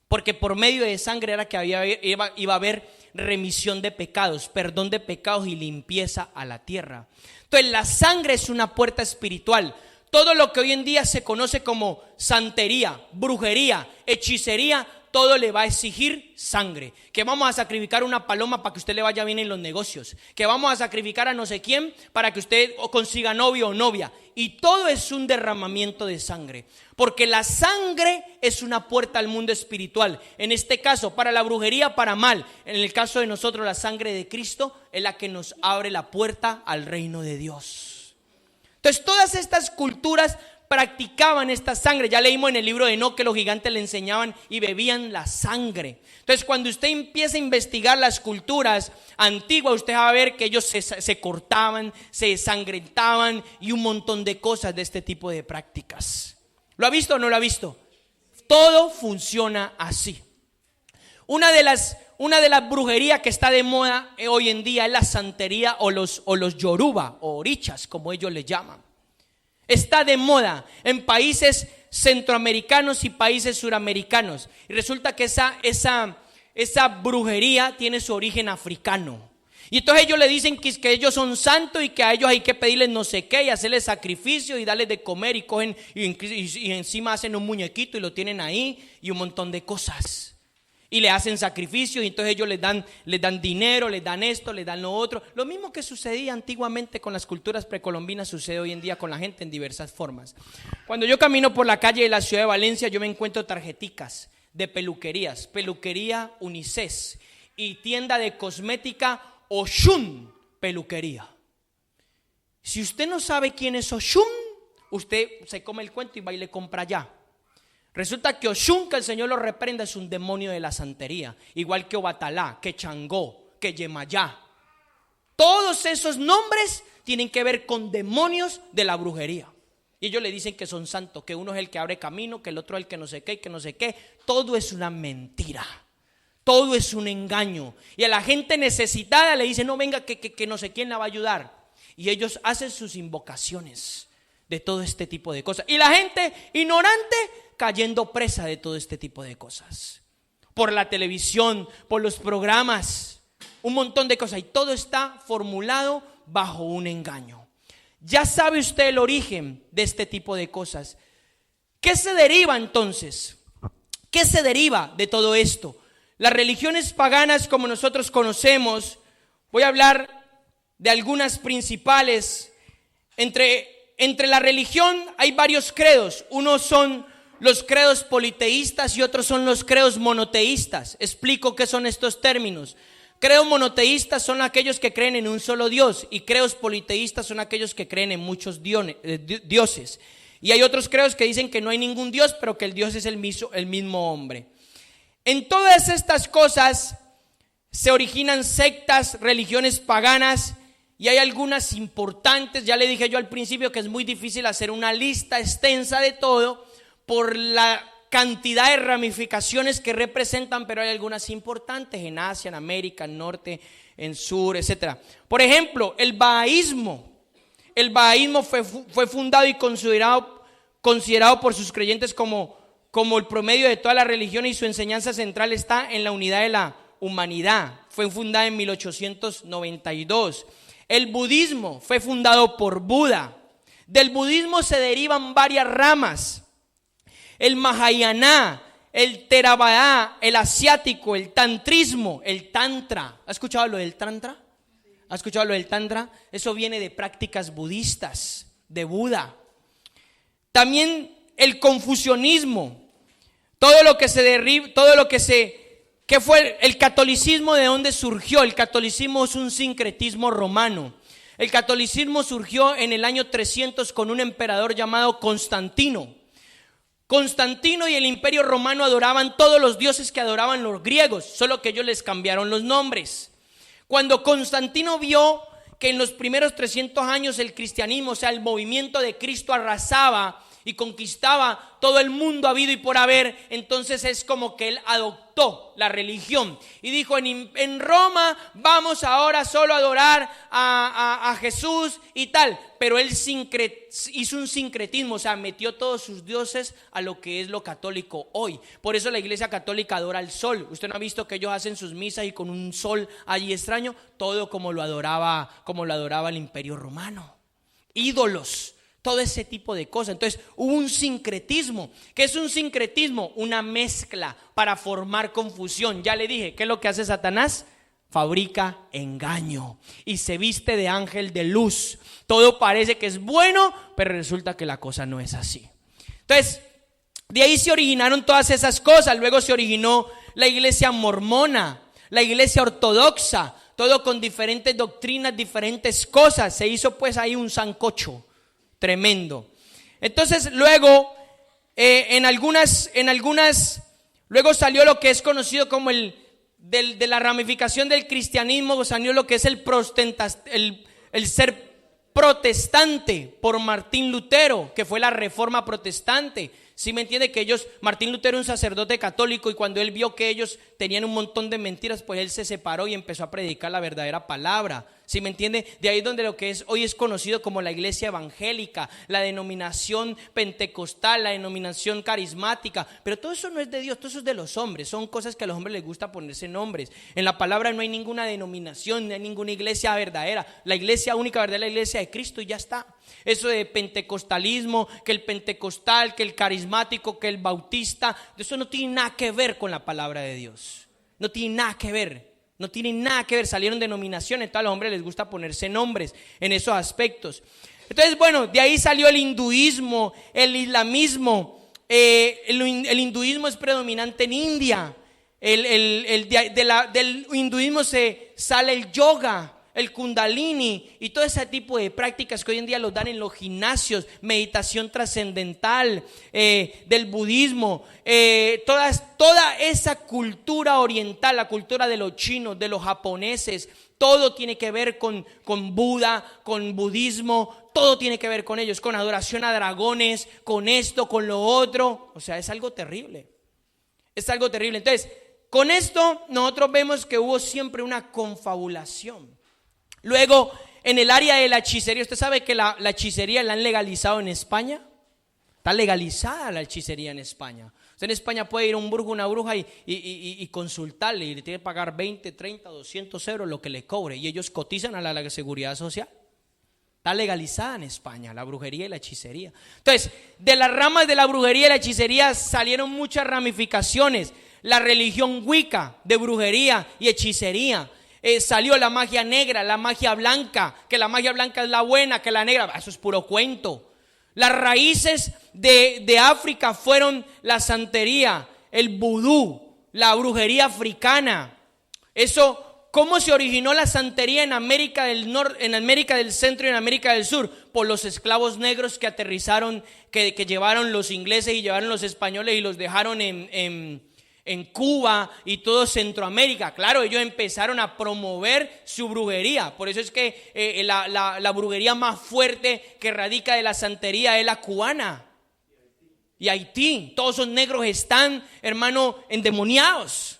porque por medio de sangre era que iba a haber remisión de pecados, perdón de pecados y limpieza a la tierra. Entonces la sangre es una puerta espiritual. Todo lo que hoy en día se conoce como santería, brujería, hechicería, todo le va a exigir sangre. Que vamos a sacrificar una paloma para que usted le vaya bien en los negocios. Que vamos a sacrificar a no sé quién para que usted consiga novio o novia. Y todo es un derramamiento de sangre. Porque la sangre es una puerta al mundo espiritual. En este caso, para la brujería, para mal. En el caso de nosotros, la sangre de Cristo es la que nos abre la puerta al reino de Dios. Entonces, todas estas culturas practicaban esta sangre. Ya leímos en el libro de Enoc que los gigantes le enseñaban y bebían la sangre. Entonces, cuando usted empieza a investigar las culturas antiguas, usted va a ver que ellos se cortaban, se ensangrentaban y un montón de cosas de este tipo de prácticas. ¿Lo ha visto o no lo ha visto? Todo funciona así. Una de las brujerías que está de moda hoy en día es la santería o los yoruba o orichas, como ellos le llaman. Está de moda en países centroamericanos y países suramericanos. Y resulta que esa brujería tiene su origen africano. Y entonces ellos le dicen que ellos son santos y que a ellos hay que pedirles no sé qué y hacerles sacrificio y darles de comer y cogen y encima hacen un muñequito y lo tienen ahí y un montón de cosas. Y le hacen sacrificio y entonces ellos les dan dinero, les dan esto, les dan lo otro. Lo mismo que sucedía antiguamente con las culturas precolombinas sucede hoy en día con la gente en diversas formas. Cuando yo camino por la calle de la ciudad de Valencia, yo me encuentro tarjeticas de peluquerías, peluquería Unices y tienda de cosmética Oshun Peluquería. Si usted no sabe quién es Oshun, usted se come el cuento y va y le compra allá. Resulta que Oshun, que el Señor lo reprenda, es un demonio de la santería. Igual que Obatalá, que Changó, que Yemayá. Todos esos nombres tienen que ver con demonios de la brujería. Y ellos le dicen que son santos, que uno es el que abre camino, que el otro es el que no sé qué, que no sé qué. Todo es una mentira. Todo es un engaño. Y a la gente necesitada le dicen, no, venga, que no sé quién la va a ayudar. Y ellos hacen sus invocaciones de todo este tipo de cosas. Y la gente ignorante cayendo presa de todo este tipo de cosas. Por la televisión, por los programas, un montón de cosas. Y todo está formulado bajo un engaño. Ya sabe usted el origen de este tipo de cosas. ¿Qué se deriva entonces? ¿Qué se deriva de todo esto? Las religiones paganas como nosotros conocemos, voy a hablar de algunas principales. Entre la religión hay varios credos. Unos son los credos politeístas y otros son los credos monoteístas. Explico qué son estos términos. Credos monoteístas son aquellos que creen en un solo Dios y credos politeístas son aquellos que creen en muchos dioses. Y hay otros credos que dicen que no hay ningún Dios, pero que el Dios es el mismo hombre. En todas estas cosas se originan sectas, religiones paganas. Y hay algunas importantes. Ya le dije yo al principio que es muy difícil hacer una lista extensa de todo por la cantidad de ramificaciones que representan, pero hay algunas importantes en Asia, en América, en Norte, en Sur, etc. Por ejemplo, el bahaísmo. El bahaísmo fue fundado y considerado por sus creyentes como el promedio de todas las religiones, y su enseñanza central está en la unidad de la humanidad. Fue fundada en 1892. El budismo fue fundado por Buda. Del budismo se derivan varias ramas. El Mahayana, el Theravada, el asiático, el tantrismo, el tantra. ¿Ha escuchado lo del tantra? ¿Ha escuchado lo del tantra? Eso viene de prácticas budistas, de Buda. También el confucianismo. ¿Qué fue el catolicismo? ¿De dónde surgió? El catolicismo es un sincretismo romano. El catolicismo surgió en el año 300 con un emperador llamado Constantino. Constantino y el Imperio Romano adoraban todos los dioses que adoraban los griegos, solo que ellos les cambiaron los nombres. Cuando Constantino vio que en los primeros 300 años el cristianismo, o sea, el movimiento de Cristo arrasaba y conquistaba todo el mundo habido y por haber, entonces es como que él adoptó la religión y dijo: en Roma vamos ahora solo a adorar a Jesús y tal, pero él hizo un sincretismo, o sea, metió todos sus dioses a lo que es lo católico hoy. Por eso la iglesia católica adora al sol. Usted no ha visto que ellos hacen sus misas y con un sol allí extraño, todo como lo adoraba el Imperio Romano. Ídolos todo ese tipo de cosas. Entonces hubo un sincretismo. ¿Qué es un sincretismo? Una mezcla para formar confusión. Ya le dije, ¿qué es lo que hace Satanás? Fabrica engaño y se viste de ángel de luz. Todo parece que es bueno, pero resulta que la cosa no es así. Entonces, de ahí se originaron todas esas cosas. Luego se originó la iglesia mormona, la iglesia ortodoxa, todo con diferentes doctrinas, diferentes cosas. Se hizo pues ahí un sancocho tremendo. Entonces luego luego salió lo que es conocido como de la ramificación del cristianismo, salió lo que es el ser protestante por Martín Lutero, que fue la reforma protestante. ¿Sí me entiende? Que Martín Lutero era un sacerdote católico, y cuando él vio que ellos tenían un montón de mentiras, pues él se separó y empezó a predicar la verdadera palabra. ¿Sí me entiende? De ahí donde lo que hoy es conocido como la iglesia evangélica, la denominación pentecostal, la denominación carismática. Pero todo eso no es de Dios, todo eso es de los hombres. Son cosas que a los hombres les gusta ponerse nombres. En la palabra no hay ninguna denominación, no hay ninguna iglesia verdadera. La iglesia única verdadera es la iglesia de Cristo, y ya está. Eso de pentecostalismo, que el pentecostal, que el carismático, que el bautista, eso no tiene nada que ver con la palabra de Dios. No tiene nada que ver. No tienen nada que ver, salieron denominaciones. A los hombres les gusta ponerse nombres en esos aspectos. Entonces, bueno, de ahí salió el hinduismo, el islamismo. El hinduismo es predominante en India. Del hinduismo sale el yoga, el kundalini y todo ese tipo de prácticas que hoy en día los dan en los gimnasios, meditación trascendental, del budismo, toda esa cultura oriental, la cultura de los chinos, de los japoneses, todo tiene que ver con Buda, con budismo, todo tiene que ver con ellos, con adoración a dragones, con esto, con lo otro. O sea, es algo terrible, es algo terrible. Entonces, con esto nosotros vemos que hubo siempre una confabulación. Luego, en el área de la hechicería, ¿usted sabe que la hechicería la han legalizado en España? Está legalizada la hechicería en España. Usted en España puede ir a un brujo, una bruja y consultarle, y le tiene que pagar 20, 30, 200 euros lo que le cobre, y ellos cotizan a la seguridad social. Está legalizada en España la brujería y la hechicería. Entonces, de las ramas de la brujería y la hechicería salieron muchas ramificaciones. La religión Wicca, de brujería y hechicería. Salió la magia negra, la magia blanca, que la magia blanca es la buena, que la negra, eso es puro cuento. Las raíces de África fueron la santería, el vudú, la brujería africana. Eso, ¿cómo se originó la santería en América del Norte, en América del Centro y en América del Sur? Por los esclavos negros que aterrizaron, que llevaron los ingleses y llevaron los españoles y los dejaron en Cuba y todo Centroamérica. Claro, ellos empezaron a promover su brujería. Por eso es que la brujería más fuerte que radica de la santería es la cubana y Haití. Todos esos negros están, hermano, endemoniados.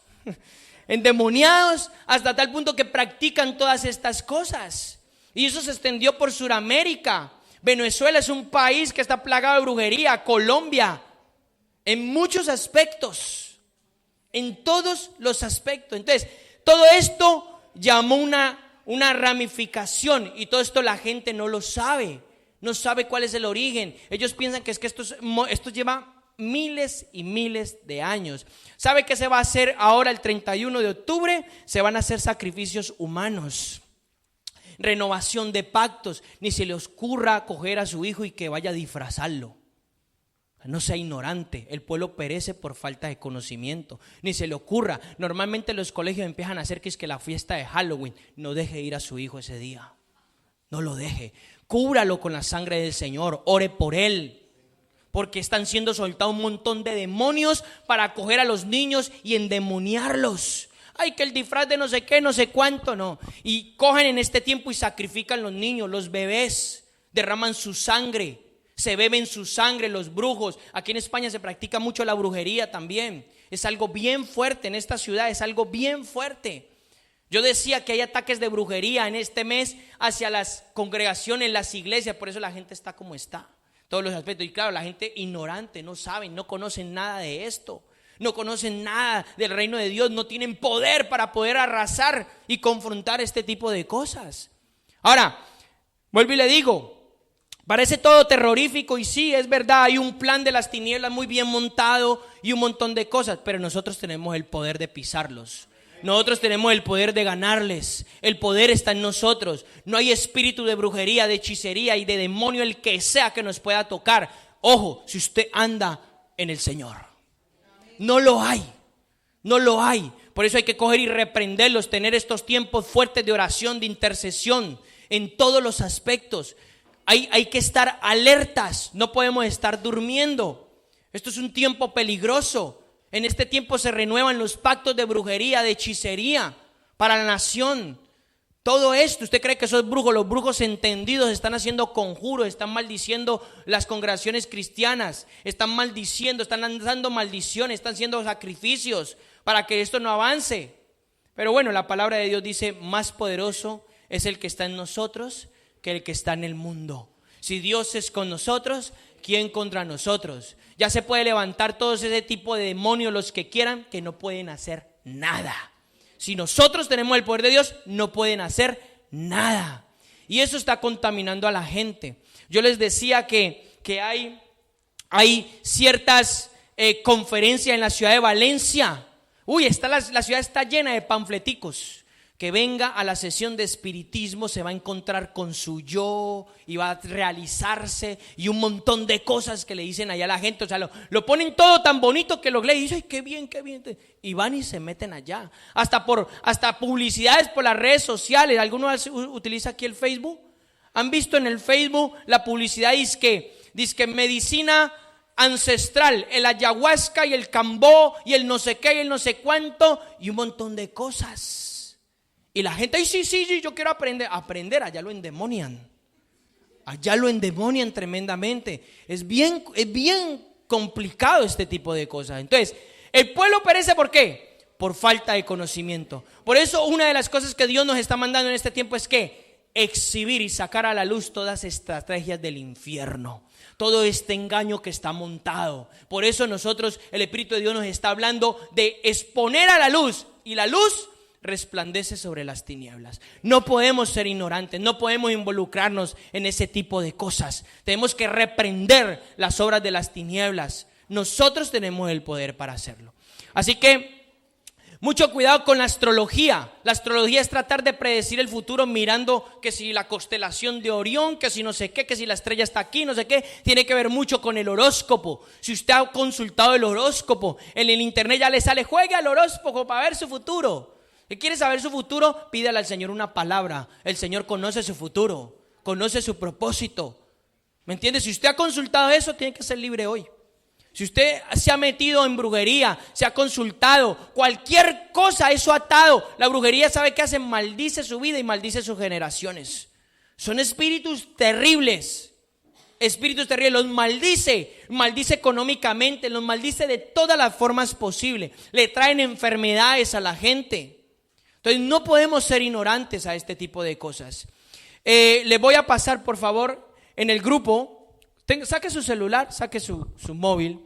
Endemoniados hasta tal punto que practican todas estas cosas. Y eso se extendió por Sudamérica. Venezuela es un país que está plagado de brujería. Colombia, en muchos aspectos. En todos los aspectos. Entonces, todo esto llamó una ramificación, y todo esto la gente no lo sabe. No sabe cuál es el origen. Ellos piensan que esto lleva miles y miles de años. ¿Sabe qué se va a hacer ahora el 31 de octubre? Se van a hacer sacrificios humanos, renovación de pactos. Ni se le ocurra coger a su hijo y que vaya a disfrazarlo. No sea ignorante, el pueblo perece por falta de conocimiento. Ni se le ocurra. Normalmente los colegios empiezan a hacer que es que la fiesta de Halloween. No deje ir a su hijo ese día. No lo deje. Cúbralo con la sangre del Señor. Ore por él. Porque están siendo soltados un montón de demonios para coger a los niños y endemoniarlos. Ay, que el disfraz de no sé qué, no sé cuánto, no. Y cogen en este tiempo y sacrifican los niños, los bebés. Derraman su sangre. Se beben su sangre los brujos. Aquí en España se practica mucho la brujería también. Es algo bien fuerte en esta ciudad, es algo bien fuerte. Yo decía que hay ataques de brujería en este mes hacia las congregaciones, las iglesias. Por eso la gente está como está, todos los aspectos. Y claro, la gente ignorante, no saben, no conocen nada de esto. No conocen nada del reino de Dios. No tienen poder para poder arrasar y confrontar este tipo de cosas. Ahora, vuelvo y le digo, Parece todo terrorífico y sí, es verdad, hay un plan de las tinieblas muy bien montado y un montón de cosas, pero nosotros tenemos el poder de pisarlos. Nosotros tenemos el poder de ganarles. El poder está en nosotros. No hay espíritu de brujería, de hechicería y de demonio, el que sea que nos pueda tocar. Ojo, si usted anda en el Señor. No lo hay. No lo hay. Por eso hay que coger y reprenderlos, tener estos tiempos fuertes de oración, de intercesión, en todos los aspectos. Hay que estar alertas, no podemos estar durmiendo. Esto es un tiempo peligroso. En este tiempo se renuevan los pactos de brujería, de hechicería para la nación. Todo esto, ¿usted cree que esos brujos, los brujos entendidos están haciendo conjuros, están maldiciendo las congregaciones cristianas, están maldiciendo, están lanzando maldiciones, están haciendo sacrificios para que esto no avance? Pero bueno, la palabra de Dios dice, más poderoso es el que está en nosotros que el que está en el mundo. Si Dios es con nosotros, ¿quién contra nosotros? Ya se puede levantar todo ese tipo de demonios, los que quieran, que no pueden hacer nada. Si nosotros tenemos el poder de Dios, no pueden hacer nada. Y eso está contaminando a la gente. Yo les decía que hay ciertas conferencias en la ciudad de Valencia. La ciudad está llena de panfleticos. Que venga a la sesión de espiritismo, se va a encontrar con su yo y va a realizarse y un montón de cosas que le dicen allá a la gente. O sea, lo ponen todo tan bonito que lo lee y dice, ay, qué bien, qué bien. Y van y se meten allá. Hasta publicidades por las redes sociales. ¿Alguno utiliza aquí el Facebook? ¿Han visto en el Facebook la publicidad? Dice medicina ancestral, el ayahuasca y el cambó y el no sé qué y el no sé cuánto y un montón de cosas. Y la gente, ay, sí, yo quiero aprender, allá lo endemonian tremendamente. Es bien complicado este tipo de cosas. Entonces, el pueblo perece, ¿por qué? Por falta de conocimiento. Por eso una de las cosas que Dios nos está mandando en este tiempo es que exhibir y sacar a la luz todas estas estrategias del infierno, todo este engaño que está montado. Por eso nosotros, el Espíritu de Dios nos está hablando de exponer a la luz, y la luz resplandece sobre las tinieblas. No podemos ser ignorantes, no podemos involucrarnos en ese tipo de cosas. Tenemos que reprender las obras de las tinieblas. Nosotros tenemos el poder para hacerlo. Así que mucho cuidado con la astrología. La astrología es tratar de predecir el futuro mirando que si la constelación de Orión, que si no sé qué, que si la estrella está aquí, no sé qué. Tiene que ver mucho con el horóscopo. Si usted ha consultado el horóscopo, en el internet ya le sale, juegue al horóscopo para ver su futuro. ¿Y quiere saber su futuro? Pídale al Señor una palabra. El Señor conoce su futuro, conoce su propósito. ¿Me entiende? Si usted ha consultado eso, tiene que ser libre hoy. Si usted se ha metido en brujería, se ha consultado, cualquier cosa, eso atado. La brujería, ¿sabe qué hace? Maldice su vida y maldice sus generaciones. Son espíritus terribles. Espíritus terribles, los maldice económicamente, los maldice de todas las formas posibles. Le traen enfermedades a la gente. Entonces no podemos ser ignorantes a este tipo de cosas. Le voy a pasar, por favor, en el grupo. Saque su celular, saque su móvil,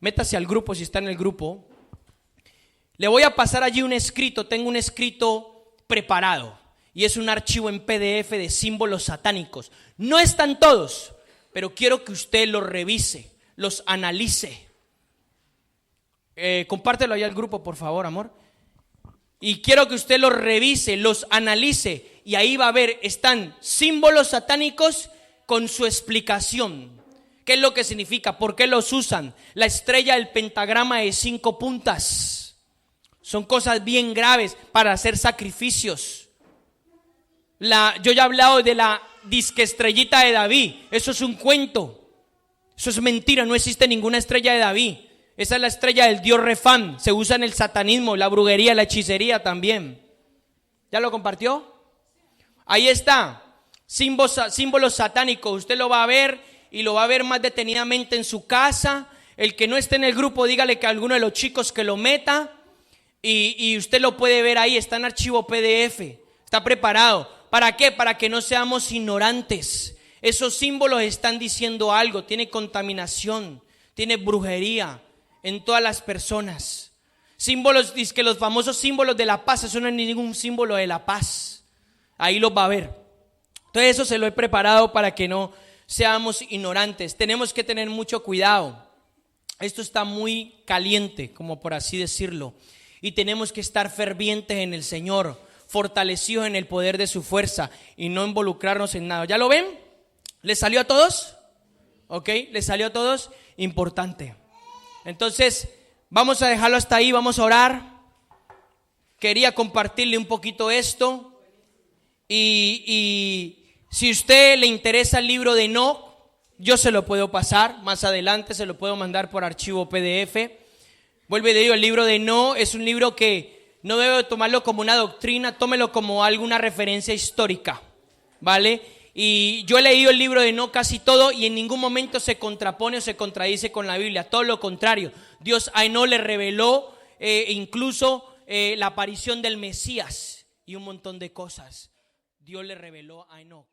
métase al grupo si está en el grupo. Le voy a pasar allí un escrito, tengo un escrito preparado. Y es un archivo en PDF de símbolos satánicos. No están todos, pero quiero que usted los revise, los analice. Compártelo ahí al grupo, por favor, amor. Y quiero que usted los revise, los analice. Y ahí va a ver, están símbolos satánicos con su explicación. ¿Qué es lo que significa? ¿Por qué los usan? La estrella del pentagrama de 5 puntas. Son cosas bien graves para hacer sacrificios. Yo ya he hablado de la disque estrellita de David. Eso es un cuento. Eso es mentira, no existe ninguna estrella de David. Esa es la estrella del dios Refán. Se usa en el satanismo, la brujería, la hechicería también. ¿Ya lo compartió? Ahí está. Símbolos satánicos. Usted lo va a ver y lo va a ver más detenidamente en su casa. El que no esté en el grupo, dígale que a alguno de los chicos que lo meta. Y usted lo puede ver ahí. Está en archivo PDF. Está preparado. ¿Para qué? Para que no seamos ignorantes. Esos símbolos están diciendo algo. Tiene contaminación. Tiene brujería en todas las personas. Símbolos, dice que los famosos símbolos de la paz, eso no es ningún símbolo de la paz. Ahí los va a ver. Entonces eso se lo he preparado para que no seamos ignorantes. Tenemos que tener mucho cuidado. Esto está muy caliente, como por así decirlo, y tenemos que estar fervientes en el Señor, fortalecidos en el poder de su fuerza y no involucrarnos en nada. ¿Ya lo ven? ¿Les salió a todos? ¿Ok? ¿Les salió a todos? Importante. Entonces, vamos a dejarlo hasta ahí, vamos a orar. Quería compartirle un poquito esto. Y si a usted le interesa el libro de Enoc, yo se lo puedo pasar más adelante, se lo puedo mandar por archivo PDF. Vuelvo y le digo, el libro de Enoc es un libro que no debe tomarlo como una doctrina, tómelo como alguna referencia histórica, ¿vale? Y yo he leído el libro de Enoc casi todo y en ningún momento se contrapone o se contradice con la Biblia, todo lo contrario. Dios a Enoc le reveló incluso la aparición del Mesías y un montón de cosas. Dios le reveló a Enoc.